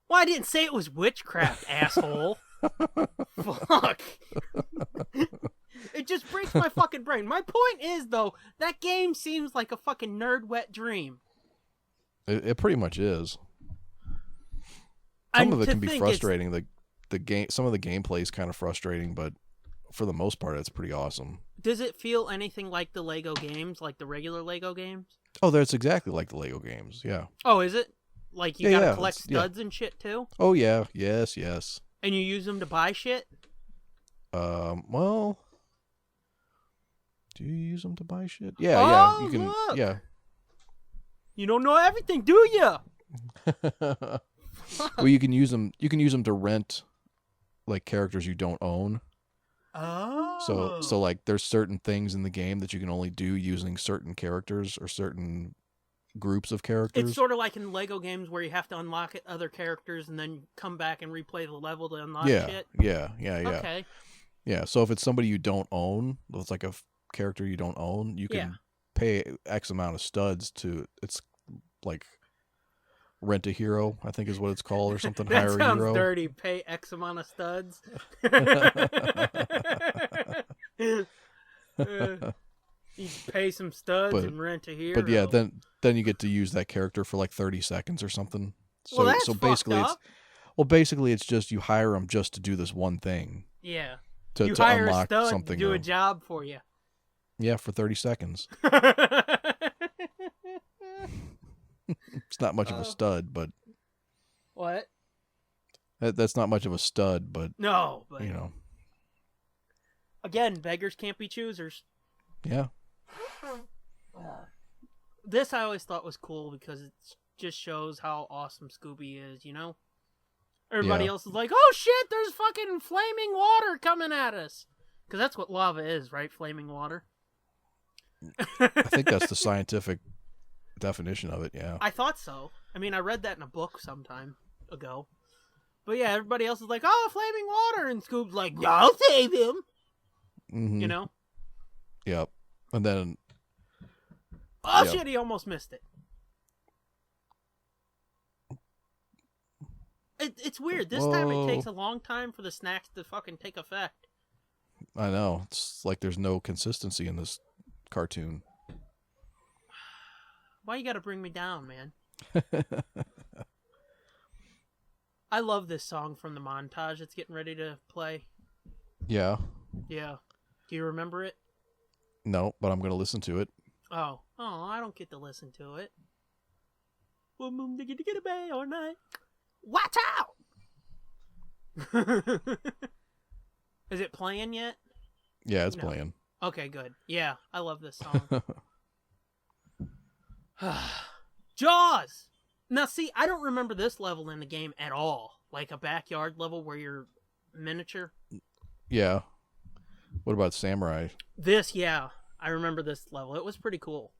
Well, I didn't say it was witchcraft, asshole. Fuck. It just breaks my fucking brain. My point is, though, that game seems like a fucking nerd wet dream. It pretty much is. Some of it can be frustrating. The game, some of the gameplay is kind of frustrating, but for the most part, it's pretty awesome. Does it feel anything like the Lego games, like the regular Lego games? Oh, that's exactly like the Lego games. Yeah. Oh, is it? Like you gotta collect studs and shit too? Oh yeah, yes. And you use them to buy shit? Well, do you use them to buy shit? Yeah, you can. Look. Yeah. You don't know everything, do you? Well, you can use them. You can use them to rent, like characters you don't own. Oh. So like, there's certain things in the game that you can only do using certain characters or certain groups of characters. It's sort of like in Lego games where you have to unlock other characters and then come back and replay the level to unlock shit. Yeah. Okay. Yeah. So if it's somebody you don't own, it's like a character you don't own, you can pay X amount of studs to. It's like rent a hero, I think is what it's called, or something. That hire a sounds hero. dirty. Pay X amount of studs. You pay some studs and rent a hero. But yeah, then you get to use that character for like 30 seconds or something. So well, that's so basically fucked up. basically it's just you hire them just to do this one thing. Yeah. To hire unlock a stud something. to do a job for you. Yeah, for 30 seconds. It's not much of a stud, but what? That's not much of a stud, but no, but you know. Again, beggars can't be choosers. Yeah. This I always thought was cool because it just shows how awesome Scooby is, you know? Everybody else is like, oh shit, there's fucking flaming water coming at us. Because that's what lava is, right? Flaming water. I think that's the scientific definition of it, yeah. I thought so. I mean, I read that in a book some time ago. But yeah, everybody else is like, oh, flaming water. And Scoob's like, yeah, I'll save him. Mm-hmm. You know? Yep. And then... Oh, shit, he almost missed it. It's weird. This time it takes a long time for the snacks to fucking take effect. I know. It's like there's no consistency in this cartoon. Why you gotta bring me down, man? I love this song from the montage that's getting ready to play. Yeah. Yeah. Do you remember it? No, but I'm going to listen to it. Oh, I don't get to listen to it. All night. Watch out! Is it playing yet? Yeah, it's playing. Okay, good. Yeah, I love this song. Jaws! Now, see, I don't remember this level in the game at all. Like a backyard level where you're miniature. Yeah. What about Samurai? This, yeah. I remember this level. It was pretty cool.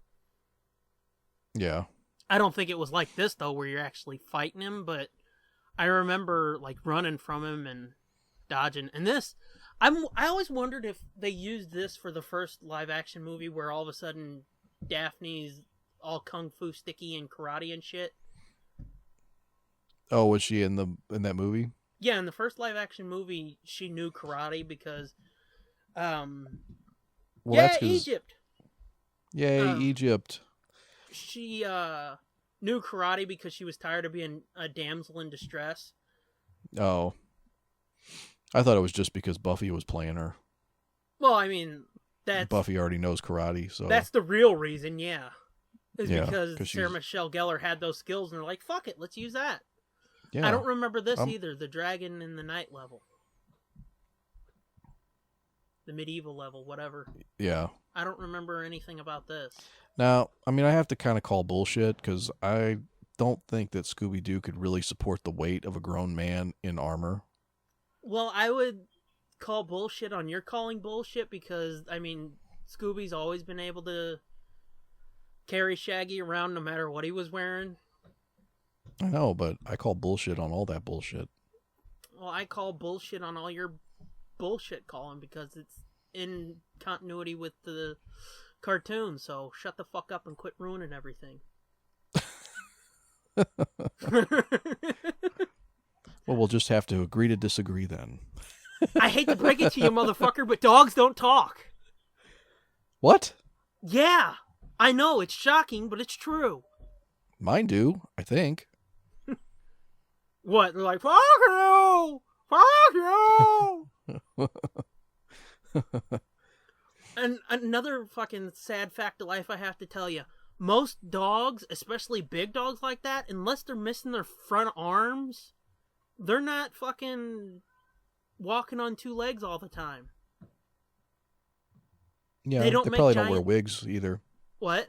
Yeah. I don't think it was like this, though, where you're actually fighting him, but I remember, like, running from him and dodging. And this, I always wondered if they used this for the first live-action movie where all of a sudden Daphne's all kung fu sticky and karate and shit. Oh, was she in that movie? Yeah, in the first live-action movie, she knew karate because, Egypt! Yay, Egypt. She, knew karate because she was tired of being a damsel in distress. Oh. I thought it was just because Buffy was playing her. Well, I mean, Buffy already knows karate, so... That's the real reason, yeah. Is yeah, because Sarah Michelle Gellar had those skills, and they're like, fuck it, let's use that. Yeah. I don't remember this either, the Dragon in the Night level. The medieval level, whatever. Yeah. I don't remember anything about this. Now, I mean, I have to kind of call bullshit, because I don't think that Scooby-Doo could really support the weight of a grown man in armor. Well, I would call bullshit on your calling bullshit, because, I mean, Scooby's always been able to carry Shaggy around no matter what he was wearing. I know, but I call bullshit on all that bullshit. Well, I call bullshit on all your bullshit calling because it's in continuity with the cartoon, so shut the fuck up and quit ruining everything. Well, we'll just have to agree to disagree then. I hate to break it to you, motherfucker, but dogs don't talk. What? Yeah, I know, it's shocking, but it's true. Mine do, I think. What? They're like, fuck you! Fuck you! And another fucking sad fact of life I have to tell you. Most dogs, especially big dogs like that, unless they're missing their front arms, they're not fucking walking on two legs all the time. Yeah, They they don't make probably giant... don't wear wigs either. What?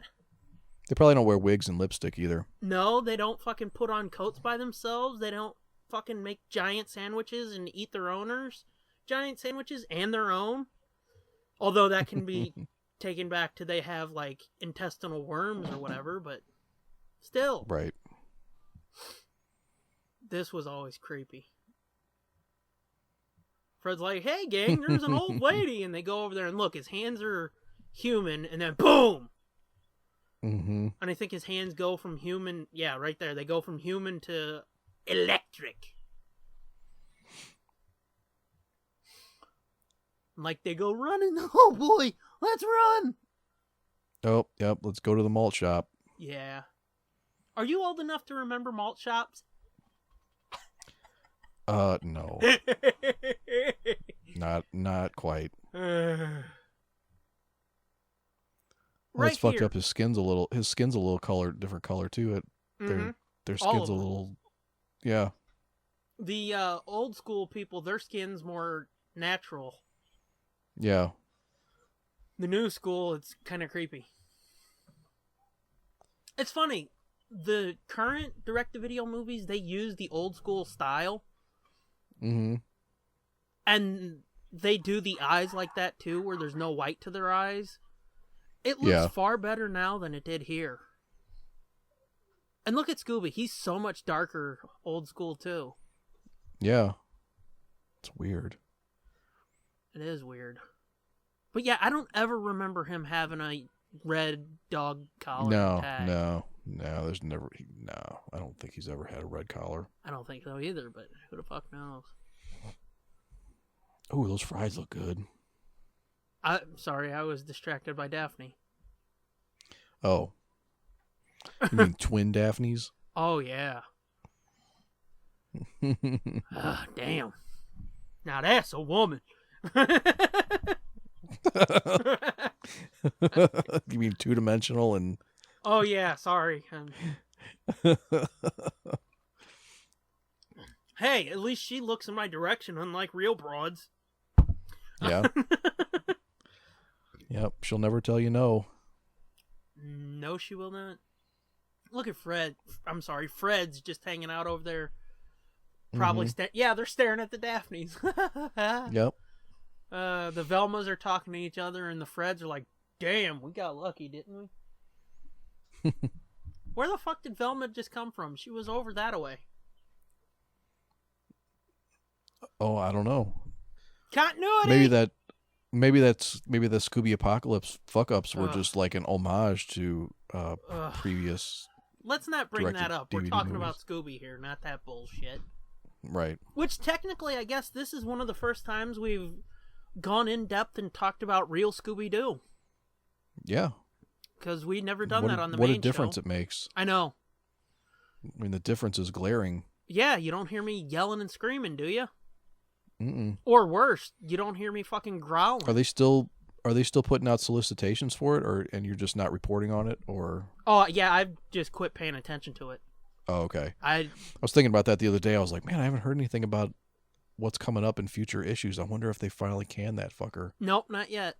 They probably don't wear wigs and lipstick either. No, they don't fucking put on coats by themselves. They don't fucking make giant sandwiches and eat their owners' giant sandwiches and their own. Although that can be taken back to they have, like, intestinal worms or whatever, but still. Right. This was always creepy. Fred's like, hey, gang, there's an old lady. And they go over there and look, his hands are human, and then boom! Mm-hmm. And I think his hands go from human... Yeah, right there. They go from human to electric. Like, they go running. Oh, boy, let's run! Oh, yep, let's go to the malt shop. Yeah. Are you old enough to remember malt shops? No. Not quite. Well, Right it's fucked here. up. His skin's a little different color too. Their All skin's of a them. little, yeah. The old school people, their skin's more natural. Yeah. The new school, it's kind of creepy. It's funny. The current direct-to-video movies, they use the old school style. Mm-hmm. And they do the eyes like that too, where there's no white to their eyes. It looks far better now than it did here. And look at Scooby. He's so much darker old school too. Yeah. It's weird. It is weird. But yeah, I don't ever remember him having a red dog collar tag. No. There's never. No, I don't think he's ever had a red collar. I don't think so either, but who the fuck knows? Oh, those fries look good. I'm sorry, I was distracted by Daphne. Oh. You mean twin Daphnes? Oh, yeah. Damn. Now that's a woman. You mean two-dimensional and... Oh, yeah, sorry. Hey, at least she looks in my direction, unlike real broads. Yeah. Yep, she'll never tell you no. No, she will not. Look at Fred. I'm sorry, Fred's just hanging out over there. Probably yeah, they're staring at the Daphnes. Yep. The Velmas are talking to each other, and the Freds are like, damn, we got lucky, didn't we? Where the fuck did Velma just come from? She was over that away. Oh, I don't know. Continuity! Maybe the Scooby Apocalypse fuck-ups were just like an homage to previous... Let's not bring that up. We're DVD talking movies. about Scooby here, not that bullshit. Right. Which technically, I guess this is one of the first times we've gone in depth and talked about real Scooby-Doo. Yeah. Because we never done that on the main show. show. What a difference it makes. I know. I mean, the difference is glaring. Yeah, you don't hear me yelling and screaming, do you? Mm-mm. Or worse, you don't hear me fucking growling. Are they still putting out solicitations for it, and you're just not reporting on it, or? Oh yeah, I've just quit paying attention to it. Oh, okay. I was thinking about that the other day. I was like, man, I haven't heard anything about what's coming up in future issues. I wonder if they finally can that fucker. Nope, not yet.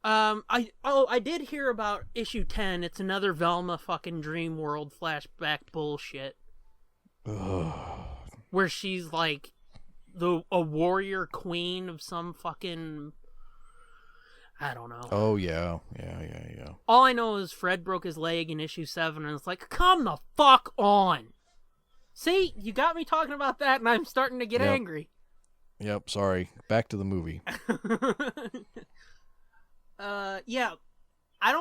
I did hear about issue 10. It's another Velma fucking Dream World flashback bullshit. Ugh. Where she's like a warrior queen of some fucking, I don't know. Oh yeah. All I know is Fred broke his leg in issue 7, and it's like, come the fuck on. See, you got me talking about that, and I'm starting to get angry. Yep. Sorry. Back to the movie. Yeah, I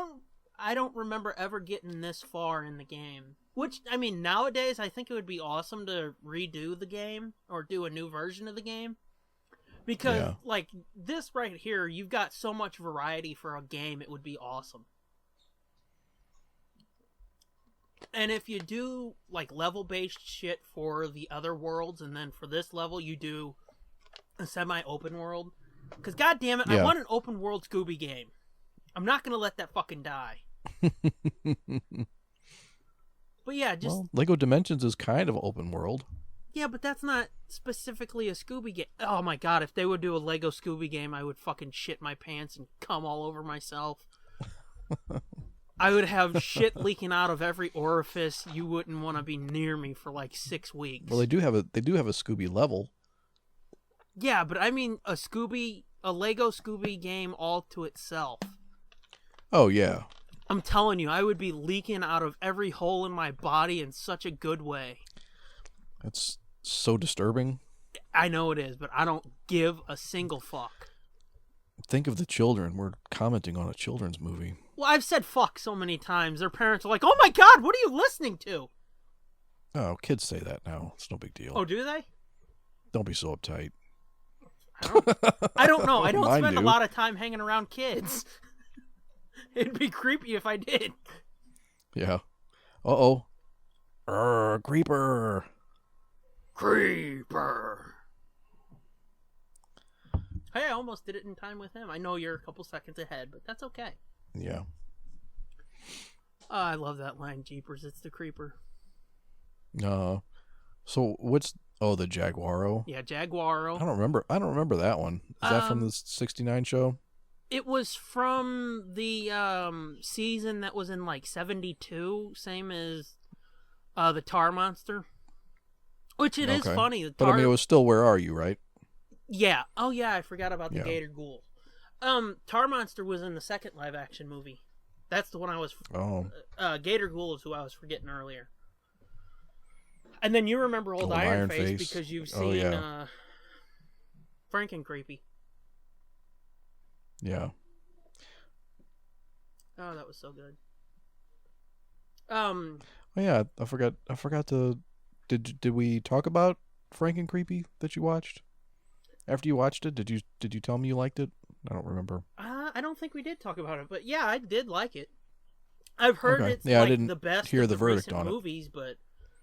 don't remember ever getting this far in the game. Which, I mean, nowadays I think it would be awesome to redo the game or do a new version of the game. Because, like, this right here, you've got so much variety for a game, it would be awesome. And if you do like level-based shit for the other worlds, and then for this level you do a semi-open world, because goddamn it, I want an open world Scooby game. I'm not gonna let that fucking die. But yeah, just Lego Dimensions is kind of open world. Yeah, but that's not specifically a Scooby game. Oh my god, if they would do a Lego Scooby game, I would fucking shit my pants and cum all over myself. I would have shit leaking out of every orifice. You wouldn't want to be near me for like 6 weeks. Well, they do have a Scooby level. Yeah, but I mean a Lego Scooby game all to itself. Oh yeah. I'm telling you, I would be leaking out of every hole in my body in such a good way. That's so disturbing. I know it is, but I don't give a single fuck. Think of the children. We're commenting on a children's movie. Well, I've said fuck so many times. Their parents are like, "Oh my god, what are you listening to?" Oh, kids say that now. It's no big deal. Oh, do they? Don't be so uptight. I don't know. I don't Mine spend do. a lot of time hanging around kids. It'd be creepy if I did. Yeah. Uh-oh. Creeper. Creeper. Hey, I almost did it in time with him. I know you're a couple seconds ahead, but that's okay. Yeah. Oh, I love that line, Jeepers. It's the creeper. So what's the Jaguaro? Yeah, Jaguaro. I don't remember that one. Is that from the 69 show? It was from the season that was in like 72, same as the Tar Monster. Which it is funny. But I mean, it was still Where Are You, right? Yeah. Oh yeah, I forgot about the Gator Ghoul. Tar Monster was in the second live action movie. That's the one I was Gator Ghoul is who I was forgetting earlier. And then you remember Old Iron Face because you've seen Franken Creepy. Yeah. Oh, that was so good. Oh yeah, I forgot to. Did we talk about Franken Creepy that you watched? After you watched it, did you tell me you liked it? I don't remember. I don't think we did talk about it, but yeah, I did like it. I've heard it's I like didn't the best hear of the the verdict recent on it. movies, but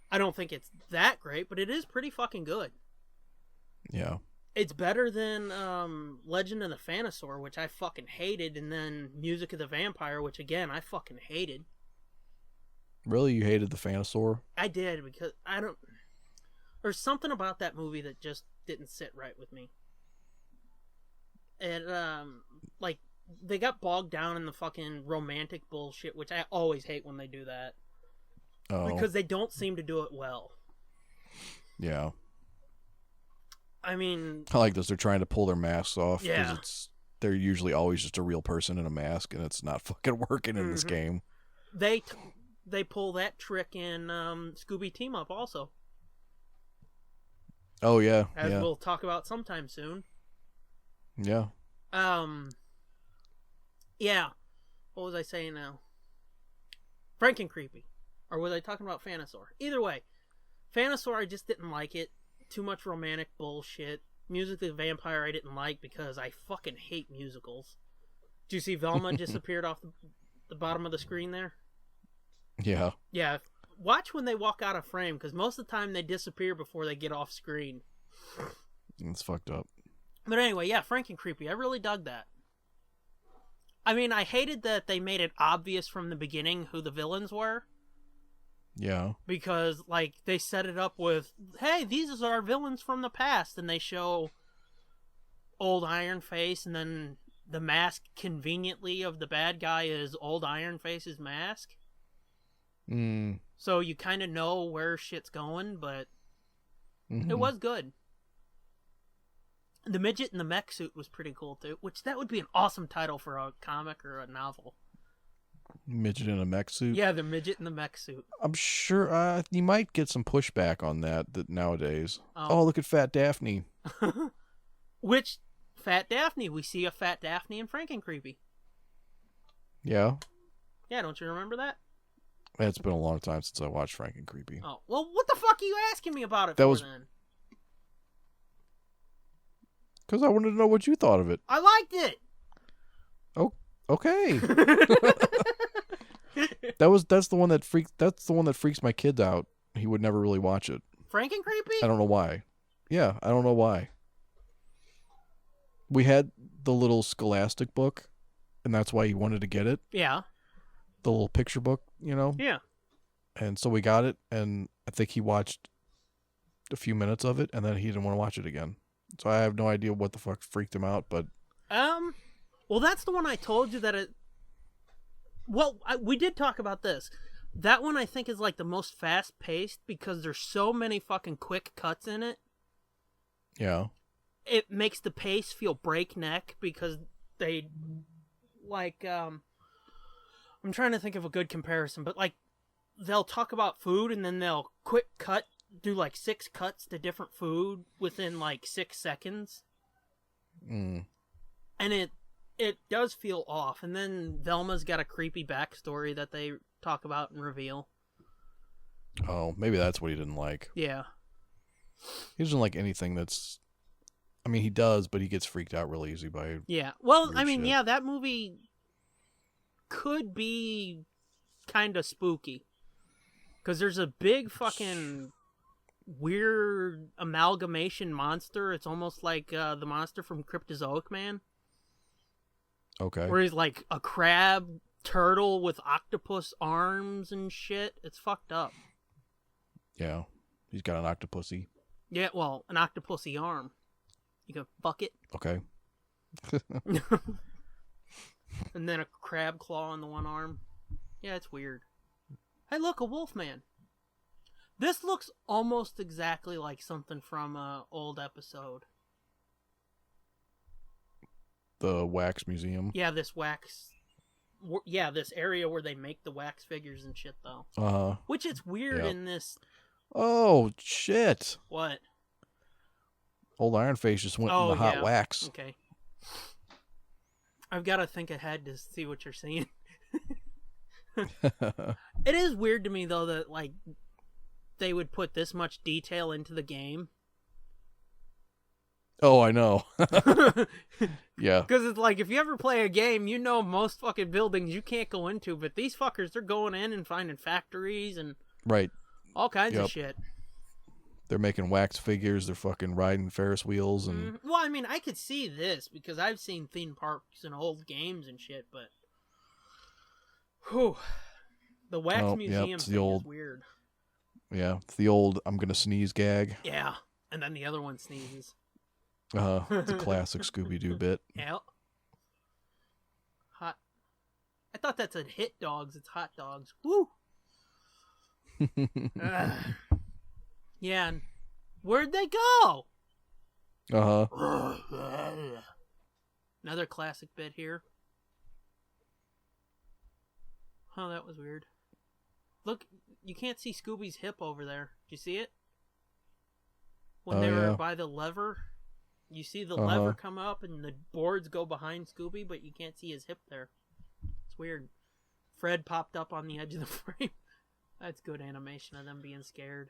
I don't think it's that great. But it is pretty fucking good. Yeah. It's better than Legend of the Phanosaur, which I fucking hated, and then Music of the Vampire, which again I fucking hated. Really, you hated the Phanosaur? I did because I don't. There's something about that movie that just didn't sit right with me. And like they got bogged down in the fucking romantic bullshit, which I always hate when they do that. Oh. Because they don't seem to do it well. Yeah. I mean, I like this. They're trying to pull their masks off Yeah. because they're usually always just a real person in a mask, and it's not fucking working in this game. They pull that trick in Scooby Team Up also. Oh yeah, As we'll talk about sometime soon. Yeah. Yeah. What was I saying now? Franken Creepy. Or was I talking about Phanosaur? Either way. Phanosaur, I just didn't like it. Too much romantic bullshit. Music of the Vampire I didn't like because I fucking hate musicals. Did you see Velma disappeared off the bottom of the screen there? Yeah. Yeah. Watch when they walk out of frame, because most of the time they disappear before they get off screen. It's fucked up. But anyway, yeah, Franken Creepy. I really dug that. I mean, I hated that they made it obvious from the beginning who the villains were. Yeah. Because, like, they set it up with, hey, these are our villains from the past. And they show Old Iron Face, and then the mask conveniently of the bad guy is Old Iron Face's mask. So you kind of know where shit's going, but it was good. The midget in the mech suit was pretty cool too, which that would be an awesome title for a comic or a novel. Midget in a mech suit? Yeah, the midget in the mech suit. I'm sure you might get some pushback on that nowadays. Oh, look at Fat Daphne. Which, Fat Daphne, we see a Fat Daphne in Franken Creepy. Yeah? Yeah, don't you remember that? It's been a long time since I watched Franken Creepy. Oh, well, what the fuck are you asking me about it then? Because I wanted to know what you thought of it. I liked it! Oh, okay. That's the one that freaks my kids out. He would never really watch it. Franken-Creepy? I don't know why. Yeah, I don't know why. We had the little Scholastic book, and that's why he wanted to get it. Yeah. The little picture book, you know? Yeah. And so we got it, and I think he watched a few minutes of it, and then he didn't want to watch it again. So I have no idea what the fuck freaked him out, but... Well, that's the one I told you that it... Well, we did talk about this. That one I think is like the most fast-paced because there's so many fucking quick cuts in it. Yeah. It makes the pace feel breakneck because they... Like, I'm trying to think of a good comparison, but like, they'll talk about food and then they'll quick cut, do like 6 cuts to different food within like 6 seconds. Mm. And it does feel off. And then Velma's got a creepy backstory that they talk about and reveal. Oh, maybe that's what he didn't like. Yeah. He doesn't like anything that's... I mean, he does, but he gets freaked out real easy by... Yeah. Well, I mean, shit. yeah, that movie could be kind of spooky. Because there's a big fucking weird amalgamation monster. It's almost like the monster from Cryptozoic Man. Okay. Where he's like a crab turtle with octopus arms and shit. It's fucked up. Yeah. He's got an octopusy. Yeah, well, an octopusy arm. You can fuck it. Okay. And then a crab claw on the one arm. Yeah, it's weird. Hey, look, a wolf man. This looks almost exactly like something from an old episode. The wax museum. Yeah, this wax... Yeah, this area where they make the wax figures and shit, though. Uh-huh. Which it's weird in this... Oh, shit. What? Old Iron Face just went in the hot wax. Okay. I've got to think ahead to see what you're seeing. It is weird to me, though, that, like, they would put this much detail into the game. Oh, I know. Yeah. Because it's like, if you ever play a game, you know most fucking buildings you can't go into, but these fuckers, they're going in and finding factories and Right. all kinds of shit. They're making wax figures. They're fucking riding Ferris wheels and... Well, I mean, I could see this because I've seen theme parks and old games and shit, but... Whew. The wax museum thing is weird. Yeah, it's the old I'm gonna sneeze gag. Yeah, and then the other one sneezes. It's a classic Scooby-Doo bit. Yeah. Hot. I thought that's a hit dogs. It's hot dogs. Woo! Yeah, and where'd they go? Uh-huh. Another classic bit here. Oh, that was weird. Look, you can't see Scooby's hip over there. Do you see it? When they were by the lever, you see the lever come up and the boards go behind Scooby, but you can't see his hip there. It's weird. Fred popped up on the edge of the frame. That's good animation of them being scared.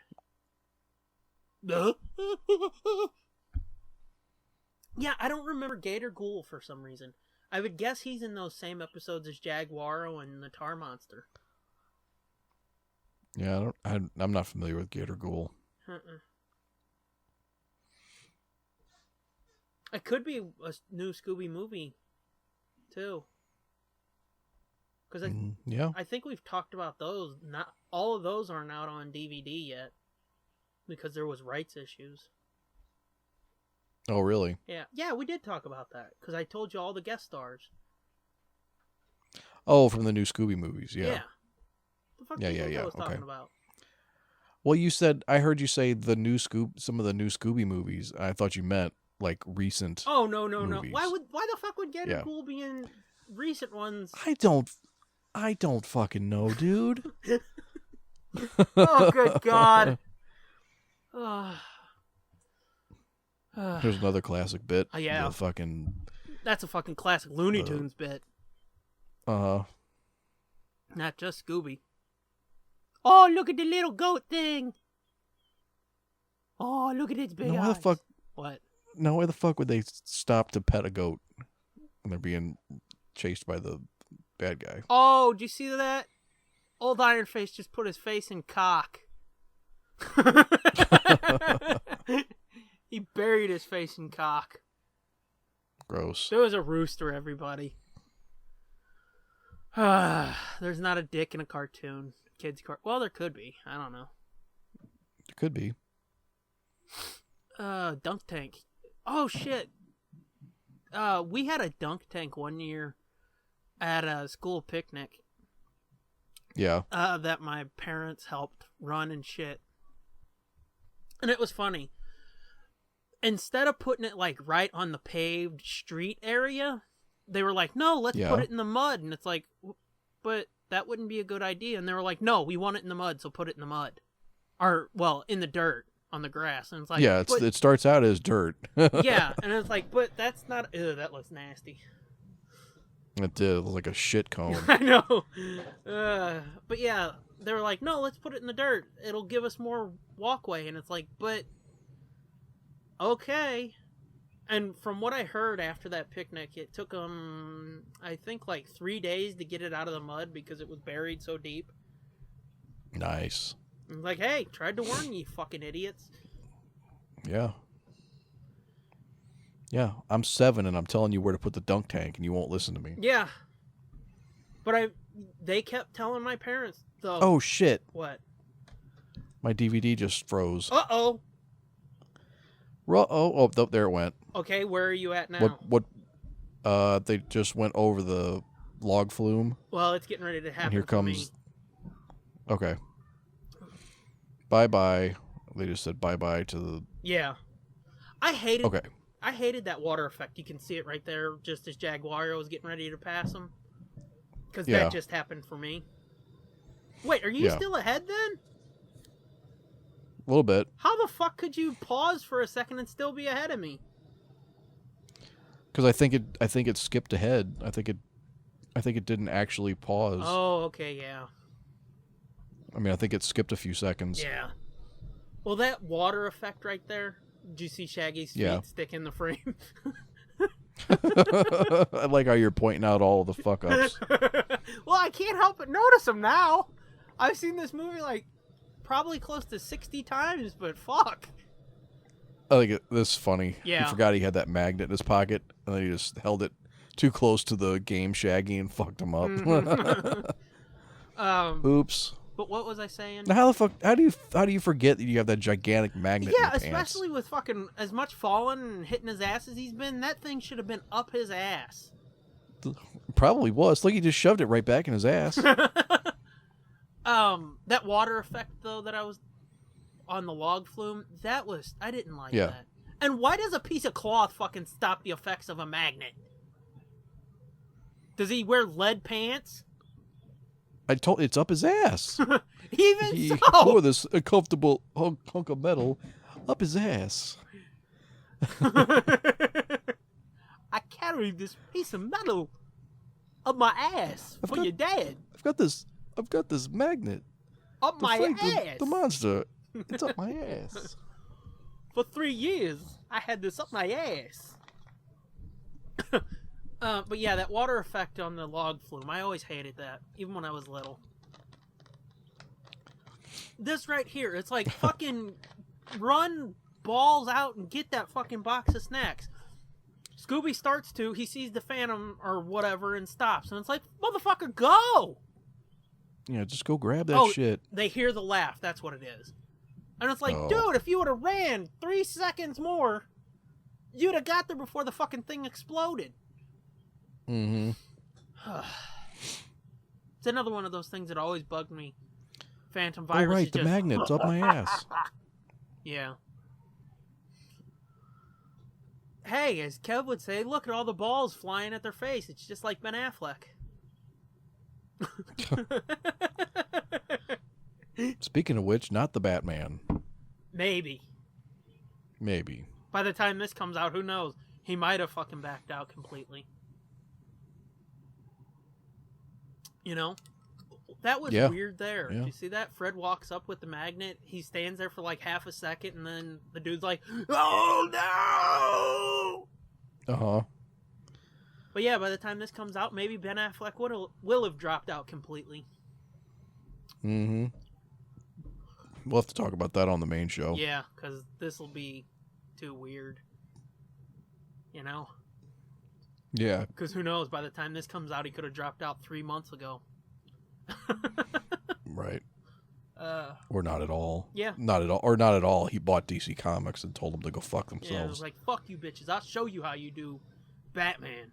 Yeah, I don't remember Gator Ghoul for some reason. I would guess he's in those same episodes as Jaguaro and the Tar Monster. Yeah, I'm not familiar with Gator Ghoul. It could be a new Scooby movie, too. Because I think we've talked about those. Not all of those aren't out on DVD yet, because there was rights issues. Oh, really? Yeah, we did talk about that because I told you all the guest stars. Oh, from the new Scooby movies, yeah. The fuck I was talking about? Well, I heard you say some of the new Scooby movies. I thought you meant like recent. Oh no! movies. Why the fuck would Gator Ghoul be in recent ones? I don't fucking know, dude. Oh, good God. There's another classic bit. Yeah. That's a fucking classic Looney Tunes bit. Not just Scooby. Oh, look at the little goat thing. Oh, look at its big eyes. Why the fuck? What? Now, why the fuck would they stop to pet a goat when they're being chased by the bad guy? Oh, did you see that? Old Iron Face just put his face in cock. He buried his face in cock. Gross. There was a rooster, everybody. There's not a dick in a cartoon. Well, there could be. I don't know. It could be. Dunk tank. Oh, shit. We had a dunk tank one year at a school picnic. Yeah. That my parents helped run and shit. And it was funny. Instead of putting it like right on the paved street area, they were like, no, let's put it in the mud. And it's like, but that wouldn't be a good idea. And they were like, no, we want it in the mud, so put it in the mud. Or, well, in the dirt, on the grass. And it's like, yeah, it starts out as dirt. Yeah, and it's like, but that's not, ew, that looks nasty. It did. It looked like a shit cone. I know. But yeah, they were like, no, let's put it in the dirt. It'll give us more walkway. And it's like, but, okay. And from what I heard after that picnic, it took them, I think, like 3 days to get it out of the mud because it was buried so deep. Nice. I'm like, hey, tried to warn you, fucking idiots. Yeah. Yeah, I'm 7 and I'm telling you where to put the dunk tank and you won't listen to me. Yeah. But they kept telling my parents, though. Oh, shit. What? My DVD just froze. Uh-oh. Oh, there it went. Okay, where are you at now? They just went over the log flume. Well, it's getting ready to happen. And here comes. Me. Okay. Bye-bye. They just said bye-bye to the... Yeah. I hated that water effect. You can see it right there just as Jaguar was getting ready to pass him. Because that just happened for me. Wait, are you still ahead then? A little bit. How the fuck could you pause for a second and still be ahead of me? Because I think it skipped ahead. I think it didn't actually pause. Oh, okay, yeah. I mean, I think it skipped a few seconds. Yeah. Well, that water effect right there. Did you see Shaggy's feet stick in the frame? I like how you're pointing out all the fuck-ups. Well, I can't help but notice them now. I've seen this movie like probably close to 60 times, but fuck. I think this is funny. Yeah. He forgot he had that magnet in his pocket, and then he just held it too close to the game Shaggy and fucked him up. Oops. But what was I saying? Now how the fuck? How do you forget that you have that gigantic magnet? Yeah, in your especially with fucking as much falling and hitting his ass as he's been. That thing should have been up his ass. Probably was. Look, he just shoved it right back in his ass. That water effect though that I was on the log flume, I didn't like that. And why does a piece of cloth fucking stop the effects of a magnet? Does he wear lead pants? It's up his ass. Even so. Wore this comfortable hunk of metal up his ass. I carried this piece of metal up my ass for your dad. I've got this magnet up my ass. The monster. It's up my ass. For 3 years, I had this up my ass. But yeah, that water effect on the log flume, I always hated that, even when I was little. This right here, it's like fucking run balls out and get that fucking box of snacks. Scooby starts to, he sees the Phantom or whatever and stops. And it's like, motherfucker, go! Yeah, just go grab that shit. They hear the laugh, that's what it is. And it's like, dude, if you would have ran 3 seconds more, you'd have got there before the fucking thing exploded. Mm-hmm. It's another one of those things that always bugged me. Phantom virus. Oh, right, the magnet's up my ass. Yeah. Hey, as Kev would say, look at all the balls flying at their face. It's just like Ben Affleck. Speaking of which, not the Batman. Maybe. By the time this comes out, who knows? He might have fucking backed out completely. You know? That was weird there. Yeah. Did you see that? Fred walks up with the magnet. He stands there for like half a second, and then the dude's like, oh no! Uh-huh. But yeah, by the time this comes out, maybe Ben Affleck will have dropped out completely. Mm-hmm. We'll have to talk about that on the main show. Yeah, because this will be too weird. You know? Yeah. Because who knows, by the time this comes out, he could have dropped out 3 months ago. Right. Or not at all. Yeah. Not at all. Or not at all. He bought DC Comics and told them to go fuck themselves. Yeah, it was like, fuck you bitches. I'll show you how you do Batman.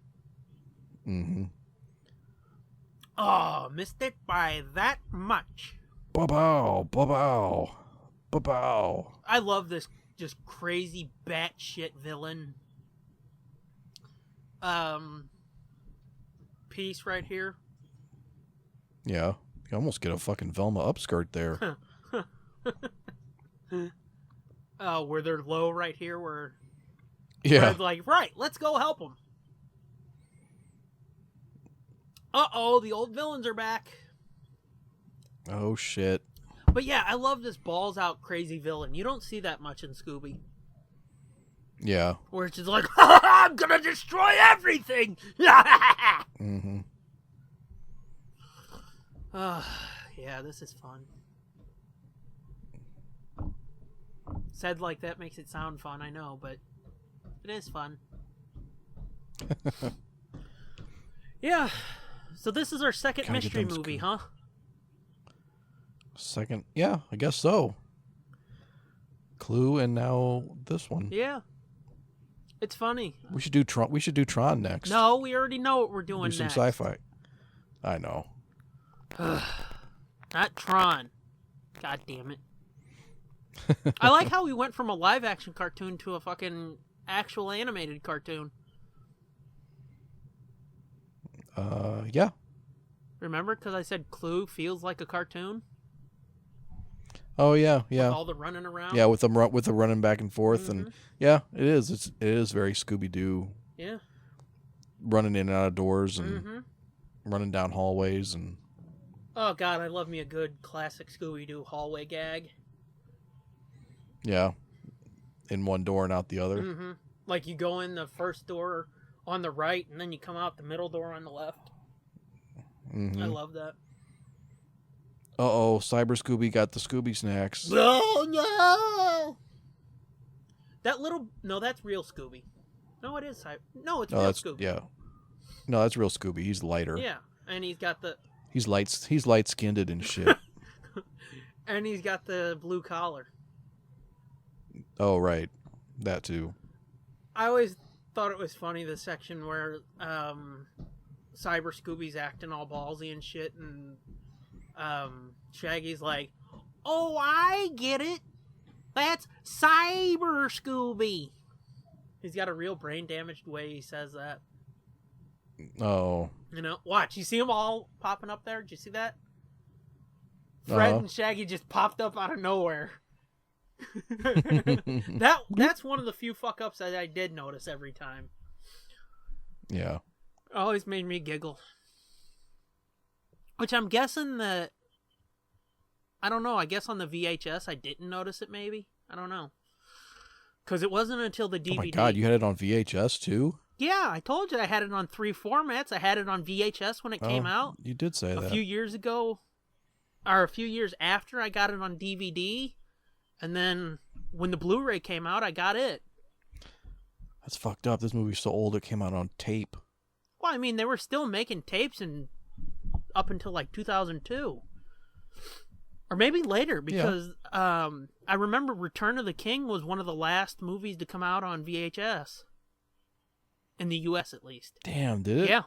Mm-hmm. Oh, missed it by that much. Ba-bow. Ba-bow. Ba-bow. I love this just crazy batshit villain. Piece right here. Yeah. You almost get a fucking Velma upskirt there. Where they're low right here, where Yeah. like, right, let's go help them. Uh-oh, the old villains are back. Oh, shit. But yeah, I love this balls out crazy villain. You don't see that much in Scooby. Yeah. Where it's just like, I'm gonna destroy everything! Mm-hmm. Yeah, this is fun. Said like that makes it sound fun, I know, but it is fun. Yeah. So this is our second Gotta get mystery them movie, huh? Second. Yeah, I guess so. Clue and now this one. Yeah. It's funny. We should do Tron. We should do Tron next. No, we already know what we're doing Do some next. sci-fi. I know. Not Tron. God damn it. I like how we went from a live action cartoon to a fucking actual animated cartoon. Yeah. Remember? Because I said Clue feels like a cartoon? Oh yeah, yeah. With all the running around? Yeah, with the running back and forth, and yeah, it is. It is very Scooby-Doo. Yeah. Running in and out of doors and running down hallways and. Oh god, I love me a good classic Scooby-Doo hallway gag. Yeah. In one door and out the other. Mm-hmm. Like you go in the first door on the right, and then you come out the middle door on the left. Mm-hmm. I love that. Uh-oh, Cyber Scooby got the Scooby snacks. Oh, no! That little... No, that's real Scooby. No, it is... No, it's real Scooby. Yeah. No, that's real Scooby. He's lighter. Yeah, and he's got the... He's light-skinned and shit. And he's got the blue collar. Oh, right. That too. I always thought it was funny, the section where Cyber Scooby's acting all ballsy and shit, and Shaggy's like, oh, I get it. That's Cyber Scooby. He's got a real brain damaged way he says that. Oh. You know, watch. You see them all popping up there? Did you see that? Fred and Shaggy just popped up out of nowhere. That's one of the few fuck ups that I did notice every time. Yeah. Always made me giggle. Which I'm guessing that... I don't know. I guess on the VHS I didn't notice it maybe. I don't know. Because it wasn't until the DVD... Oh my god, you had it on VHS too? Yeah, I told you I had it on 3 formats. I had it on VHS when it came out. You did say that. A few years ago. Or a few years after I got it on DVD. And then when the Blu-ray came out, I got it. That's fucked up. This movie's so old it came out on tape. Well, I mean, they were still making tapes up until like 2002. Or maybe later, because I remember Return of the King was one of the last movies to come out on VHS. In the U.S. at least. Damn, did it? Yeah.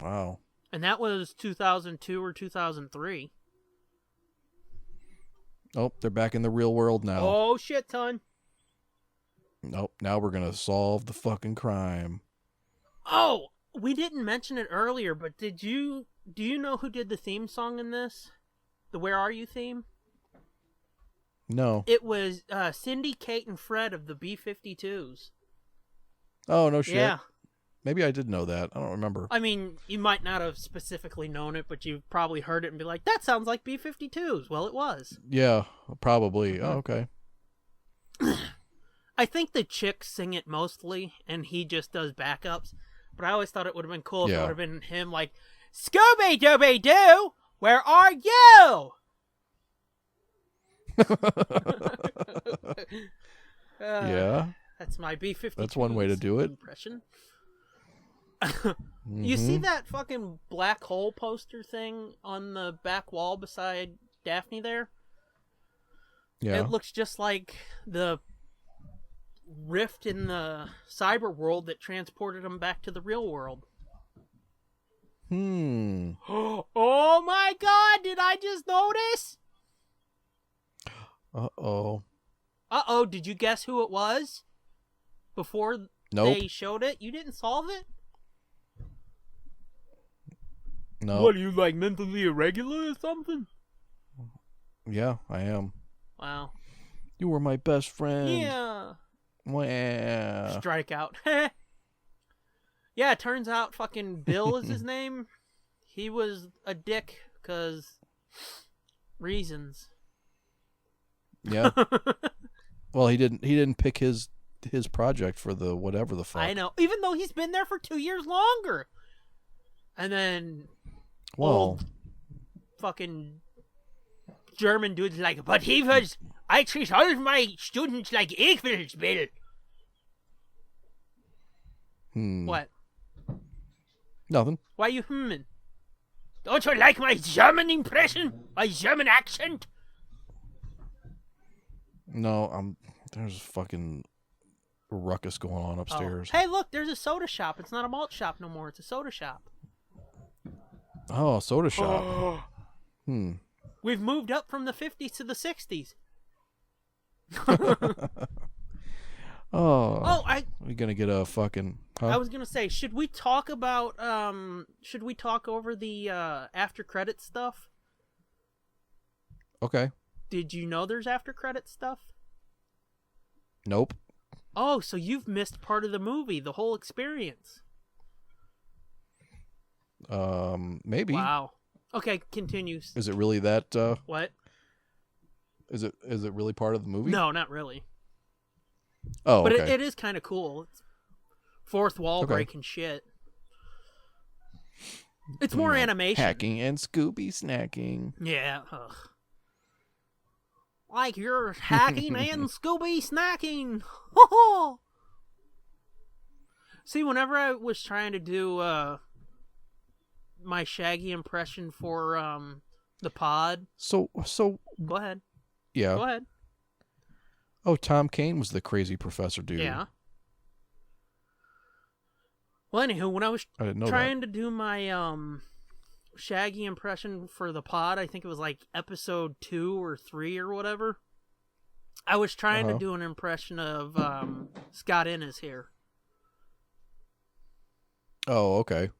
Wow. And that was 2002 or 2003. Oh, they're back in the real world now. Oh, shit, ton. Nope, now we're going to solve the fucking crime. Oh, we didn't mention it earlier, but do you know who did the theme song in this? The Where Are You theme? No. It was Cindy, Kate, and Fred of the B-52s. Oh, no shit. Yeah. Maybe I did know that. I don't remember. I mean, you might not have specifically known it, but you've probably heard it and be like, that sounds like B-52s. Well, it was. Yeah, probably. Oh, okay. I think the chicks sing it mostly, and he just does backups. But I always thought it would have been cool if it would have been him like, Scooby-Dooby-Doo, where are you? Yeah. That's my B-52. That's one way to do it. Impression. You see that fucking black hole poster thing on the back wall beside Daphne there? Yeah. It looks just like the rift in the cyber world that transported them back to the real world. Oh my god, did I just notice? Uh-oh. Uh-oh, did you guess who it was? Before they showed it? You didn't solve it? No. What, are you like mentally irregular or something? Yeah, I am. Wow. You were my best friend. Yeah. Wow. Strike out. Yeah, it turns out fucking Bill is his name. He was a dick because reasons. Yeah. Well, he didn't pick his project for the whatever the fuck. I know. Even though he's been there for 2 years longer. And then old fucking German dude's like, but I treat all of my students like equals, Bill. What? Nothing. Why are you humming? Don't you like my German impression? My German accent? No, there's fucking ruckus going on upstairs. Oh. Hey, look, there's a soda shop. It's not a malt shop no more. It's a soda shop. Oh, a soda shop. We've moved up from the 50s to the 60s. We're gonna get a fucking. Huh? I was gonna say, should we talk about? Should we talk over the after credit stuff? Okay. Did you know there's after credit stuff? Nope. Oh, so you've missed part of the movie, the whole experience. Maybe. Wow. Okay, continues. Is it really that? What? Is it really part of the movie? No, not really. Oh, but okay. it is kind of cool. It's fourth wall breaking shit. It's more animation. Hacking and Scooby snacking. Yeah. Ugh. Like you're hacking and Scooby snacking. See, whenever I was trying to do my Shaggy impression for the pod. So. Go ahead. Yeah. Go ahead. Oh, Tom Kane was the crazy professor dude. Yeah. Well, anywho, when I was trying to do my Shaggy impression for the pod, I think it was like episode 2 or 3 or whatever. I was trying to do an impression of Scott Innes here. Oh, okay.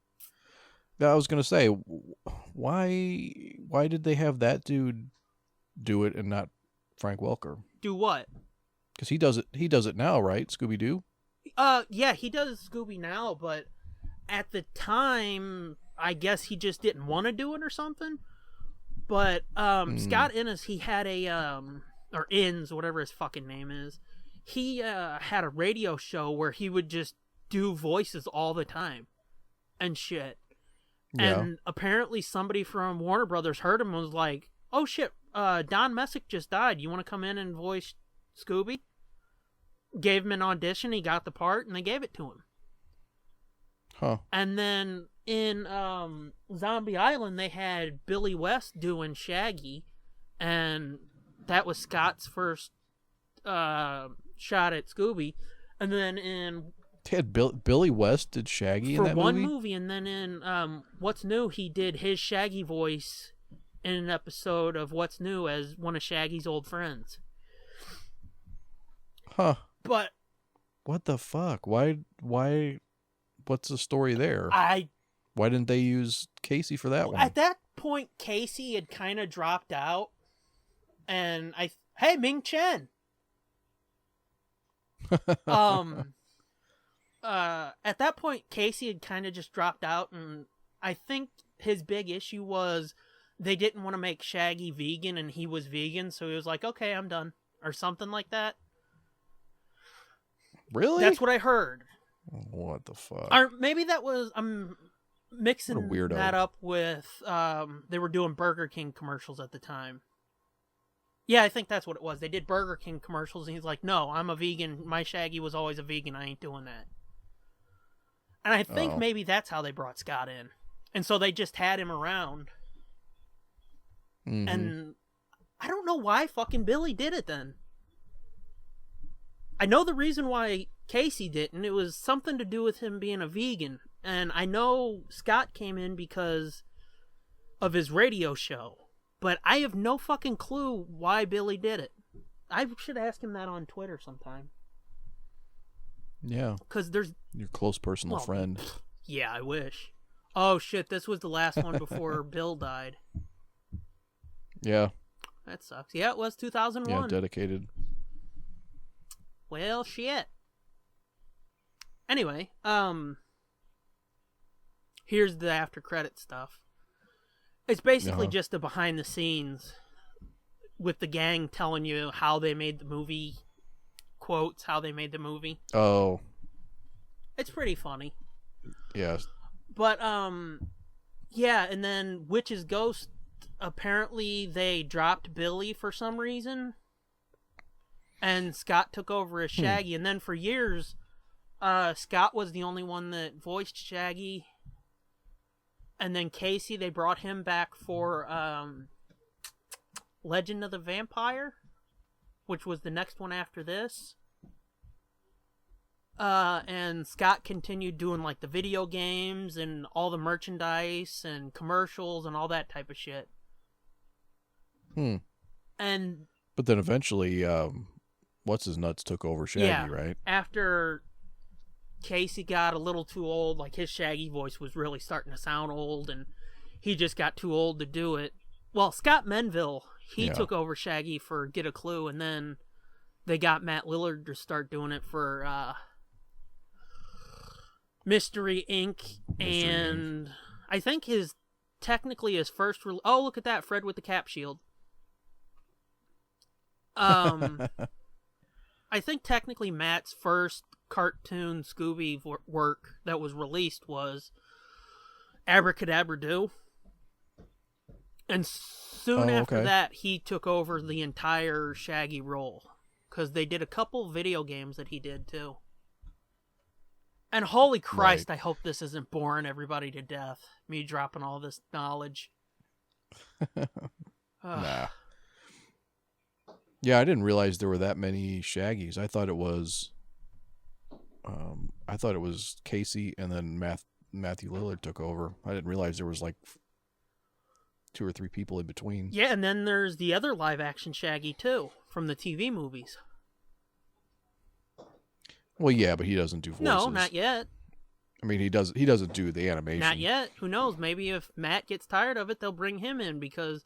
Yeah, I was gonna say, why did they have that dude do it and not Frank Welker? Do what? Because he does it now, right? Scooby-Doo? Yeah, he does Scooby now, but at the time, I guess he just didn't want to do it or something. But Scott Innes, he had a or Innes, whatever his fucking name is. He had a radio show where he would just do voices all the time and shit. Yeah. And apparently somebody from Warner Brothers heard him and was like, "Oh shit, Don Messick just died. You want to come in and voice Scooby?" Gave him an audition, he got the part, and they gave it to him. Huh. And then in Zombie Island, they had Billy West doing Shaggy, and that was Scott's first shot at Scooby. And then in... They had Billy West did Shaggy in that movie? For one movie, and then in What's New, he did his Shaggy voice in an episode of What's New as one of Shaggy's old friends. Huh. But what the fuck? Why what's the story there? Why didn't they use Casey for that one? At that point, Casey had kind of dropped out. And hey, Ming Chen. At that point, Casey had kind of just dropped out, and I think his big issue was they didn't want to make Shaggy vegan, and he was vegan, so he was like, "Okay, I'm done," or something like that. Really? That's what I heard. What the fuck? Or maybe that was I'm mixing weirdo. that up with they were doing Burger King commercials at the time. Yeah, I think that's what it was. They did Burger King commercials, and he's like, no, I'm a vegan. My Shaggy was always a vegan. I ain't doing that. And I think maybe that's how they brought Scott in. And so they just had him around. Mm-hmm. And I don't know why fucking Billy did it then. I know the reason why Casey didn't. It was something to do with him being a vegan. And I know Scott came in because of his radio show. But I have no fucking clue why Billy did it. I should ask him that on Twitter sometime. Yeah. Because there's... Your close personal friend. Yeah, I wish. Oh, shit, this was the last one before Bill died. Yeah. That sucks. Yeah, it was 2001. Yeah, dedicated. Well, shit. Anyway, here's the after credit stuff. It's basically just a behind the scenes with the gang telling you how they made the movie, quotes, how they made the movie. Oh. It's pretty funny. Yeah. But, yeah, and then Witch's Ghost, apparently they dropped Billy for some reason. And Scott took over as Shaggy. And then for years, Scott was the only one that voiced Shaggy. And then Casey, they brought him back for Legend of the Vampire, which was the next one after this. And Scott continued doing like the video games and all the merchandise and commercials and all that type of shit. And but then eventually, what's his nuts took over Shaggy, right? After Casey got a little too old, like his Shaggy voice was really starting to sound old, and he just got too old to do it. Well, Scott Menville, he took over Shaggy for Get a Clue, and then they got Matt Lillard to start doing it for Mystery Inc. And I think technically his first... oh, look at that, Fred with the cap shield. I think technically Matt's first cartoon Scooby work that was released was Abracadabra Doo. And soon after that, he took over the entire Shaggy role. Because they did a couple video games that he did, too. And holy Christ, I hope this isn't boring everybody to death. Me dropping all this knowledge. Nah. Yeah, I didn't realize there were that many Shaggies. I thought it was Casey and then Matthew Lillard took over. I didn't realize there was like 2 or 3 people in between. Yeah, and then there's the other live action Shaggy too, from the TV movies. Well, yeah, but he doesn't do voices. No, not yet. I mean, he doesn't do the animation. Not yet. Who knows? Maybe if Matt gets tired of it, they'll bring him in because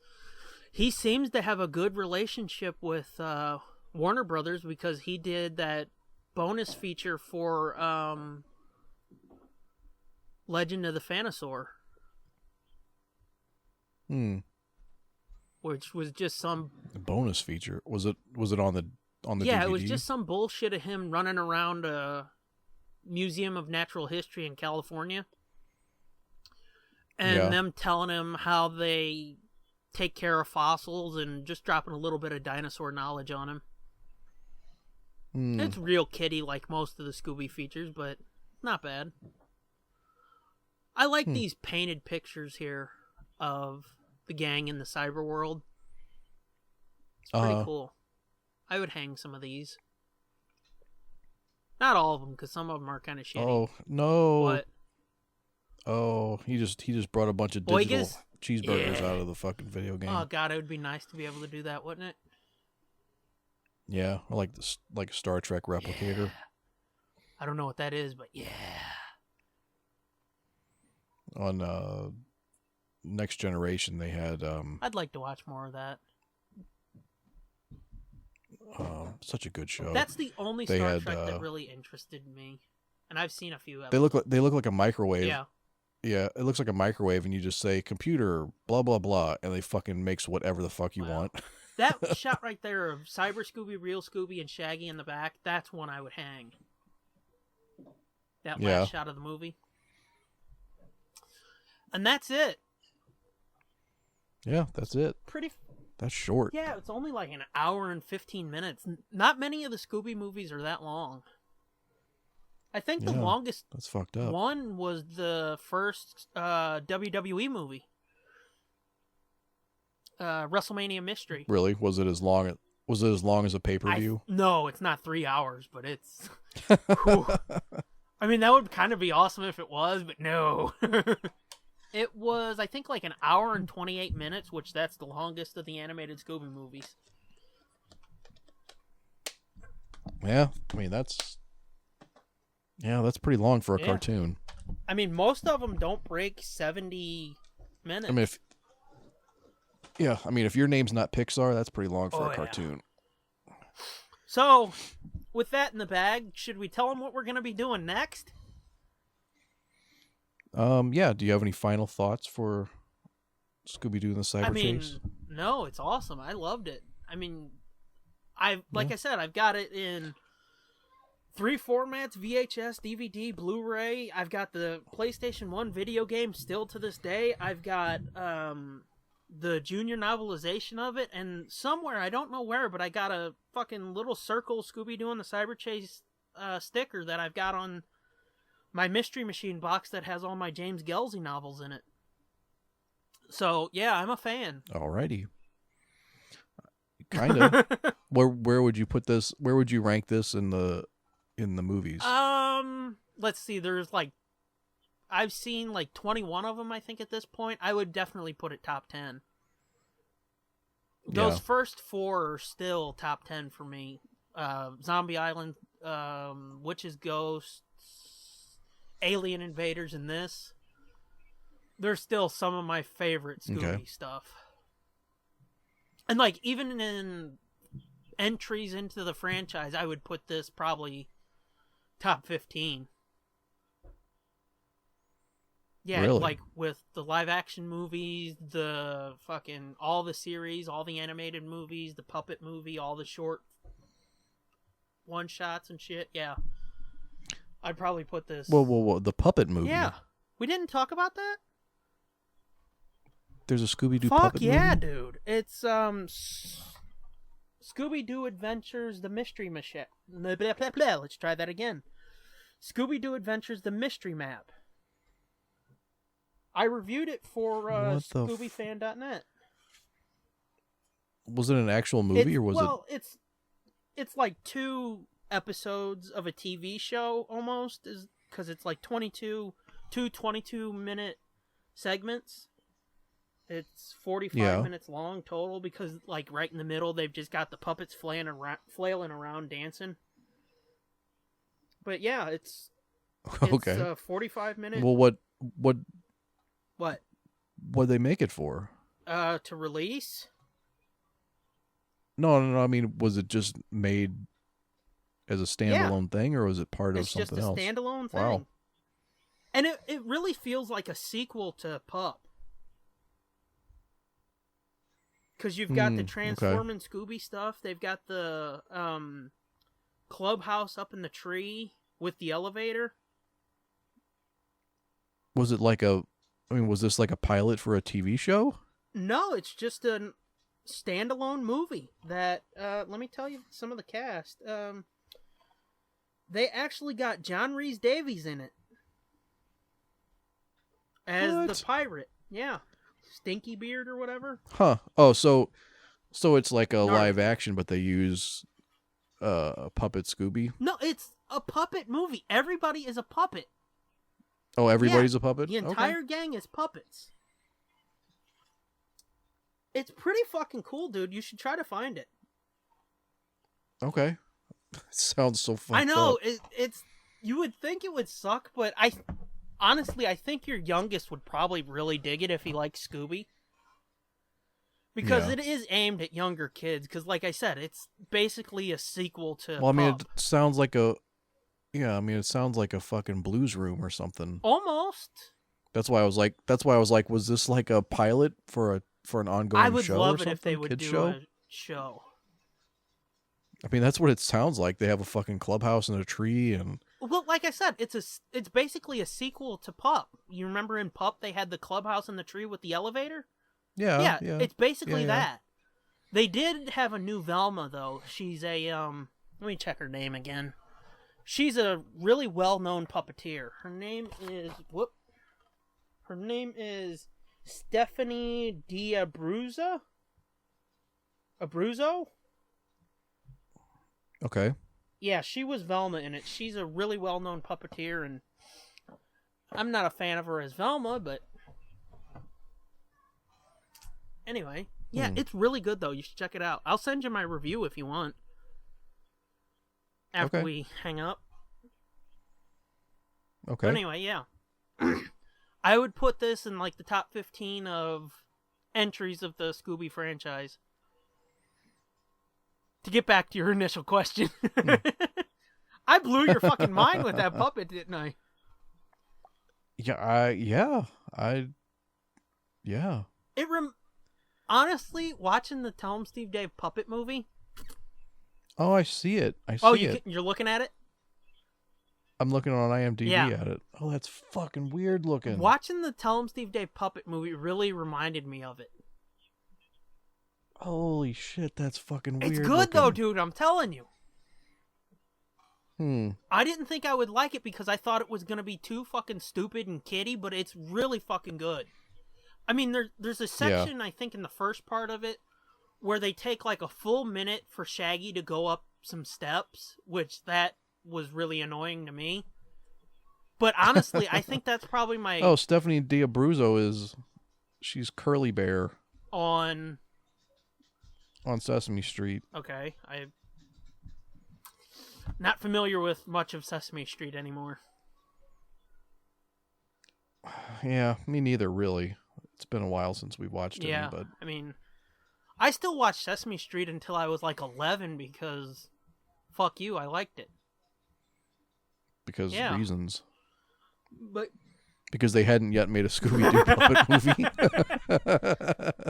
he seems to have a good relationship with Warner Brothers because he did that bonus feature for Legend of the Phanosaur. Which was just some bonus feature. Was it on the Yeah, DVD? it was just some bullshit of him running around a Museum of Natural History in California. And them telling him how they take care of fossils and just dropping a little bit of dinosaur knowledge on him. It's real kiddie like most of the Scooby features, but not bad. I like these painted pictures here of the gang in the cyber world. It's pretty cool. I would hang some of these. Not all of them, because some of them are kind of shitty. Oh, no. What? Oh, he just brought a bunch of digital cheeseburgers out of the fucking video game. Oh, God, it would be nice to be able to do that, wouldn't it? Yeah, or like a Star Trek replicator. Yeah. I don't know what that is, but yeah. On Next Generation, they had... I'd like to watch more of that. Such a good show. That's the only Star Trek that really interested me. And I've seen a few episodes. They look like a microwave. Yeah. Yeah, it looks like a microwave, and you just say, computer, blah, blah, blah, and they fucking makes whatever the fuck you want. That shot right there of Cyber Scooby, Real Scooby, and Shaggy in the back, that's one I would hang. That last shot of the movie. And that's it. Yeah, that's it. That's short. Yeah, it's only like an hour and 15 minutes. Not many of the Scooby movies are that long. I think the longest that's fucked up. one was the first WWE movie. WrestleMania Mystery. Really? Was it as long as a pay-per-view? No, it's not 3 hours, but it's... I mean, that would kind of be awesome if it was, but no. It was, I think, like an hour and 28 minutes, which that's the longest of the animated Scooby movies. Yeah, I mean, that's pretty long for a cartoon. I mean, most of them don't break 70 minutes. I mean, if your name's not Pixar, that's pretty long for a cartoon. Yeah. So, with that in the bag, should we tell them what we're going to be doing next? Yeah. Do you have any final thoughts for Scooby-Doo and the Cyber Chase? No, it's awesome. I loved it. I mean, I said, I've got it in 3 formats: VHS, DVD, Blu-ray. I've got the PlayStation 1 video game still to this day. I've got the junior novelization of it, and somewhere, I don't know where, but I got a fucking little circle Scooby-Doo and the Cyber Chase sticker that I've got on my Mystery Machine box that has all my James Gelsey novels in it. So, yeah, I'm a fan. Alrighty. Kind of. Where would you put this? Where would you rank this in the movies? Let's see. There's I've seen 21 of them, I think, at this point. I would definitely put it top 10. Those first 4 are still top 10 for me. Zombie Island, Witches, Ghosts, Alien Invaders, and this. They're still some of my favorite Scooby stuff. And even in entries into the franchise, I would put this probably top 15. Yeah, really? With the live action movies, the fucking all the series, all the animated movies, the puppet movie, all the short one shots and shit. Yeah, I'd probably put this. Whoa! The puppet movie. Yeah, we didn't talk about that. There's a Scooby-Doo puppet movie? Fuck yeah, dude! It's Scooby-Doo Adventures: The Mystery Machine. Let's try that again. Scooby-Doo Adventures: The Mystery Map. I reviewed it for ScoobyFan.net. Was it an actual movie or was it? Well, it's like 2 episodes of a TV show almost, because it's 22 22-minute segments. It's 45 minutes long total because right in the middle they've just got the puppets flailing around dancing. But yeah, it's okay. 45 minutes. Well, what did they make it for? To release? No. I mean, was it just made as a standalone thing, or was it part of something else? It's just a standalone thing. Wow. And it really feels like a sequel to Pup. Because you've got the Transforming Scooby stuff. They've got the clubhouse up in the tree with the elevator. Was it was this like a pilot for a TV show? No, it's just a standalone movie that, let me tell you some of the cast. They actually got John Rhys Davies in it. As the pirate. Yeah. Stinky Beard or whatever. Huh. Oh, so it's like a live action, but they use puppet Scooby? No, it's a puppet movie. Everybody is a puppet. Oh, everybody's a puppet? The entire gang is puppets. It's pretty fucking cool, dude. You should try to find it. Okay. It sounds so fun. I know. It's you would think it would suck, but honestly, I think your youngest would probably really dig it if he likes Scooby. Because it is aimed at younger kids. Because, like I said, it's basically a sequel to Well, I mean, Pup. it sounds like a... Yeah, I mean, it sounds like a fucking Blues Room or something. Almost. That's why I was like, was this like a pilot for an ongoing show? I would love it if they would Kids do show? a show. I mean, that's what it sounds like. They have a fucking clubhouse and a tree and... Well, like I said, it's basically a sequel to Pup. You remember in Pup they had the clubhouse and the tree with the elevator? Yeah. It's basically that. They did have a new Velma, though. She's a, let me check her name again. She's a really well-known puppeteer. Her name is, Her name is Stephanie D'Abruzzo? Abruzzo? Okay. Yeah, she was Velma in it. She's a really well-known puppeteer, and I'm not a fan of her as Velma, but anyway, yeah, it's really good, though. You should check it out. I'll send you my review if you want after we hang up. Okay. But anyway, yeah. I would put this in like the top 15 of entries of the Scooby franchise. To get back to your initial question. I blew your fucking mind with that puppet, didn't I? Yeah. Honestly, watching the Tell 'em Steve Dave puppet movie. Oh, I see it. You're looking at it? I'm looking on IMDb at it. Oh, that's fucking weird looking. Watching the Tell 'em Steve Dave puppet movie really reminded me of it. Holy shit, that's fucking weird. It's good though, dude, I'm telling you. I didn't think I would like it because I thought it was going to be too fucking stupid and kiddie, but it's really fucking good. I mean, there's a section, I think, in the first part of it where they take like a full minute for Shaggy to go up some steps, which that was really annoying to me. But honestly, I think that's probably my... Oh, Stephanie D'Abruzzo she's Curly Bear. On Sesame Street. Okay, I'm not familiar with much of Sesame Street anymore. Yeah, me neither, really. It's been a while since we watched it. Yeah, but I mean, I still watched Sesame Street until I was like 11 because, fuck you, I liked it. Because reasons. But because they hadn't yet made a Scooby-Doo puppet movie.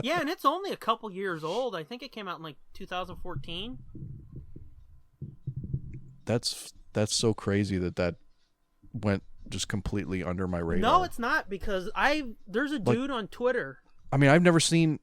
Yeah, and it's only a couple years old. I think it came out in like 2014. That's so crazy that went just completely under my radar. No, it's not, because there's a dude on Twitter. I mean, I've never seen...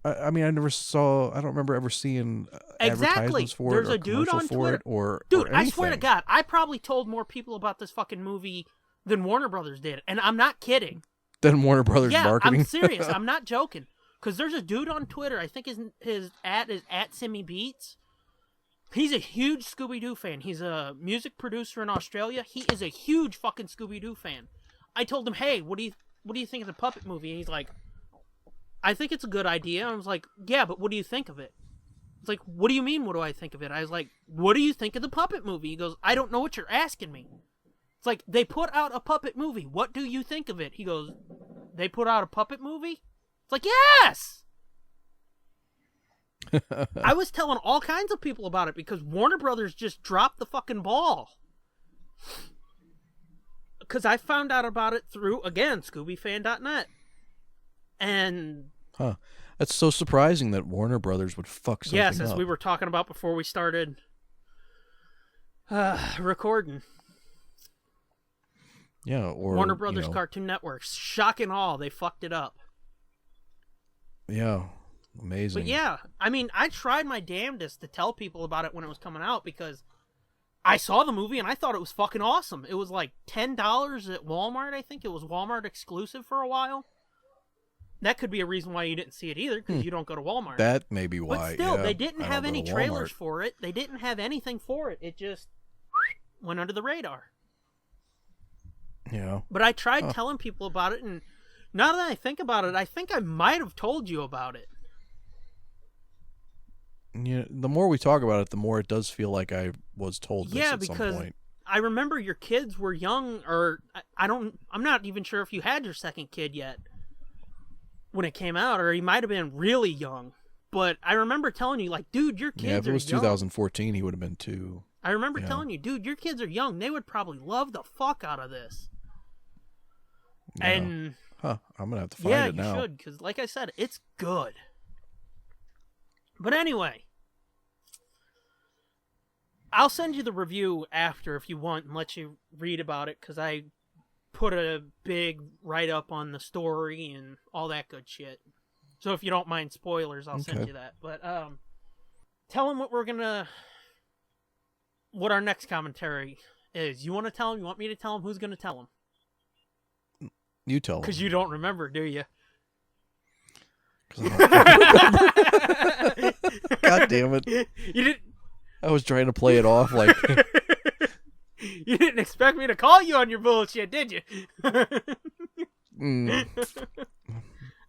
I don't remember ever seeing advertisements for There's it or a dude on for Twitter. it or Dude, or I swear to anything. God, I probably told more people about this fucking movie than Warner Brothers did. And I'm not kidding. Then Warner Brothers marketing. I'm serious. I'm not joking. Because there's a dude on Twitter, I think his @ is @SimmyBeats. He's a huge Scooby-Doo fan. He's a music producer in Australia. He is a huge fucking Scooby-Doo fan. I told him, hey, what do you think of the puppet movie? And he's like, I think it's a good idea. I was like, yeah, but what do you think of it? It's like, what do you mean, what do I think of it? I was like, what do you think of the puppet movie? He goes, I don't know what you're asking me. It's like, they put out a puppet movie. What do you think of it? He goes, they put out a puppet movie? It's like, yes! I was telling all kinds of people about it because Warner Brothers just dropped the fucking ball. Because I found out about it through, again, ScoobyFan.net. And... Huh. That's so surprising that Warner Brothers would fuck something up. Yes, as we were talking about before we started recording. Yeah, or... Warner Brothers Cartoon Network. Shock and awe, they fucked it up. Yeah, amazing. But yeah, I mean, I tried my damnedest to tell people about it when it was coming out because I saw the movie and I thought it was fucking awesome. It was like $10 at Walmart, I think. It was Walmart exclusive for a while. That could be a reason why you didn't see it either, because you don't go to Walmart. That may be why. But still, yeah, they didn't have any trailers Walmart. for it. They didn't have anything for it. It just went under the radar. Yeah. But I tried telling people about it, and now that I think about it, I think I might have told you about it. Yeah, the more we talk about it, the more it does feel like I was told this at some point. I remember your kids were young, or I'm not even sure if you had your second kid yet when it came out, or he might have been really young. But I remember telling you, like, dude, your kids are young. Yeah, if it was 2014, he would have been 2. I remember telling you, dude, your kids are young. They would probably love the fuck out of this. Yeah. And I'm gonna have to find it now. Yeah, you should, because like I said, it's good. But anyway, I'll send you the review after if you want and let you read about it, because I put a big write-up on the story and all that good shit. So if you don't mind spoilers, I'll send you that. But tell them what our next commentary is. You want to tell them? You want me to tell them? Who's going to tell them? You tell them. Because you don't remember, do you? God damn it. You didn't. I was trying to play it off like... You didn't expect me to call you on your bullshit, did you?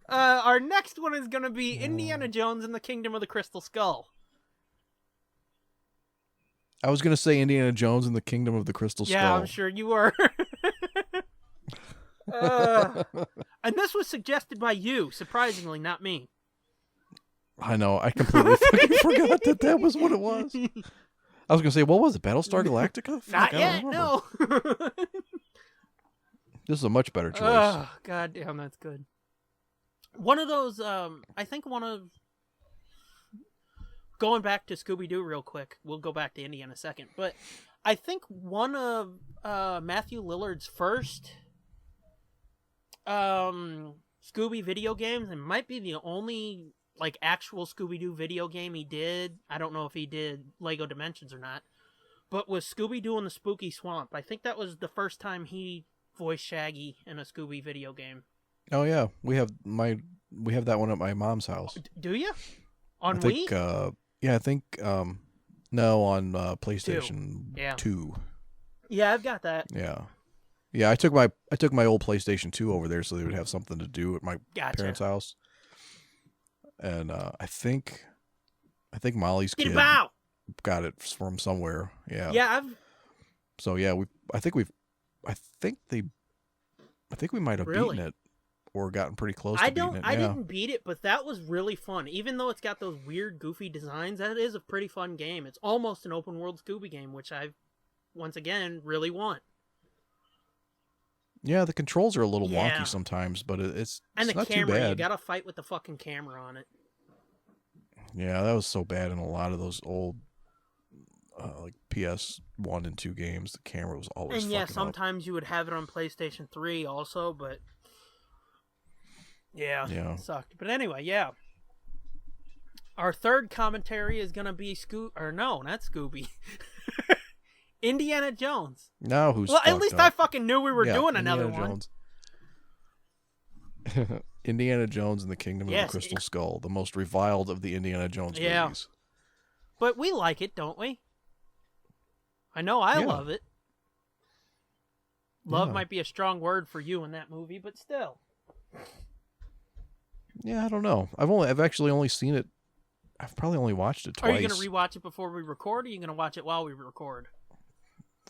Our next one is going to be Indiana Jones and the Kingdom of the Crystal Skull. I was going to say Indiana Jones and the Kingdom of the Crystal Skull. Yeah, I'm sure you were. And this was suggested by you, surprisingly, not me. I know. I completely fucking forgot that was what it was. I was going to say, what was it? Battlestar Galactica? Not yet, no. This is a much better choice. Oh, God damn, that's good. One of those, I think going back to Scooby-Doo real quick, we'll go back to Indy in a second, but I think one of Matthew Lillard's first Scooby video games, and might be the only like actual Scooby-Doo video game he did. I don't know if he did Lego Dimensions or not, but was Scooby-Doo in the Spooky Swamp. I think that was the first time he voiced Shaggy in a Scooby video game. Oh yeah, we have that one at my mom's house. Do you? On I think, Wii? I think no, on PlayStation 2. Yeah, I've got that. Yeah. I took my old PlayStation 2 over there so they would have something to do at my parents' house. And I think Molly's kid got it from somewhere. Yeah. Yeah, So yeah, I think we might have beaten it or gotten pretty close to beating it. I didn't beat it, but that was really fun. Even though it's got those weird, goofy designs, that is a pretty fun game. It's almost an open world Scooby game, which I, once again, really want. Yeah, the controls are a little wonky sometimes, but it's and the not camera, too bad. You gotta fight with the fucking camera on it. Yeah, that was so bad in a lot of those old like PS1 and 2 games. The camera was always and fucking sometimes you would have it on PlayStation 3 also, but yeah, it sucked. But anyway, yeah. Our third commentary is gonna be not Scooby. Indiana Jones. Now who's Well, at least up? I fucking knew we were doing another one. Indiana Jones and the Kingdom of the Crystal Skull, the most reviled of the Indiana Jones movies. But we like it, don't we? I know I love it. Love might be a strong word for you in that movie, but still. Yeah, I don't know. I've actually only seen it. I've probably only watched it twice. Are you going to rewatch it before we record, or are you going to watch it while we record?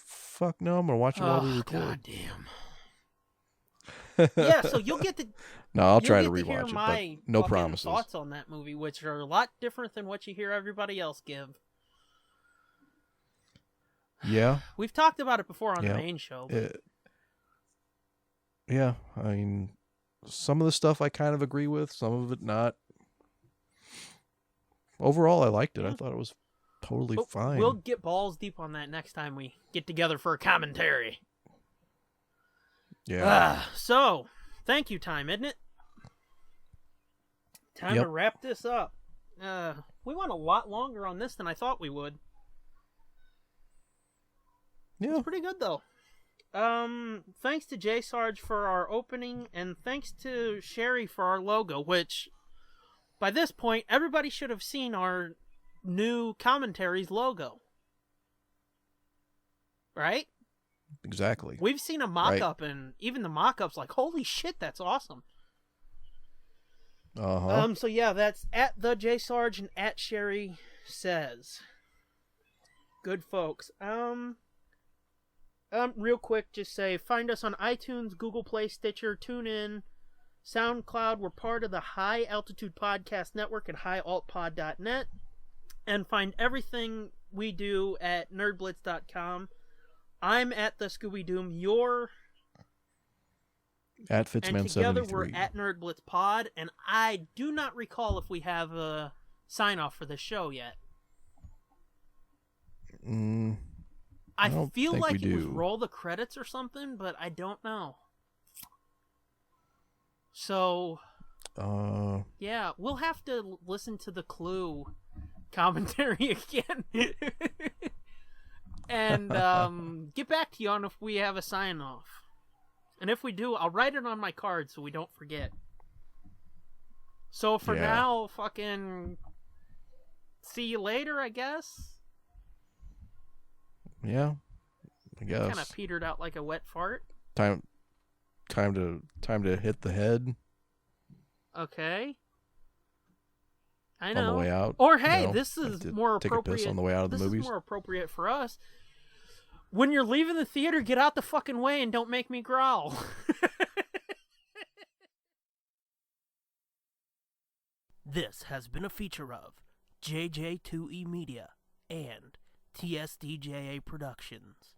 Fuck no, I'm going to watch it while we record. God damn. Yeah, so you'll get to... No, I'll try to rewatch it, my but no promises. Thoughts on that movie, which are a lot different than what you hear everybody else give. Yeah. We've talked about it before on the main show. But... I mean, some of the stuff I kind of agree with, some of it not. Overall, I liked it. I thought it was totally fine. We'll get balls deep on that next time we get together for a commentary. Yeah. So, thank you time, isn't it? Time to wrap this up. We went a lot longer on this than I thought we would. Yeah. It's pretty good, though. Thanks to J Sarge for our opening, and thanks to Sherry for our logo, which, by this point, everybody should have seen our new Commentaries logo. Right? Exactly. We've seen a mock-up, and even the mock-up's like, holy shit, that's awesome. Uh-huh. So yeah, that's at the J Sarge and at Sherry Says. Good folks. Real quick, just say, find us on iTunes, Google Play, Stitcher, TuneIn, SoundCloud. We're part of the High Altitude Podcast Network at highaltpod.net. And find everything we do at nerdblitz.com. I'm at the Scooby-Doo. You're at Fitzman73. And together we're at NerdBlitzPod. And I do not recall if we have a sign-off for this show yet. I feel like it was roll the credits or something, but I don't know. So, Yeah, we'll have to listen to the Clue commentary again. And get back to you on if we have a sign-off. And if we do, I'll write it on my card so we don't forget. So for now, fucking see you later, I guess. Yeah, I guess. Kind of petered out like a wet fart. Time to hit the head. Okay. I know. On the way out. Or hey, this is more appropriate. Take a piss on the way out of the movies. This is more appropriate for us. When you're leaving the theater, get out the fucking way and don't make me growl. This has been a feature of JJ2E Media and TSDJA Productions.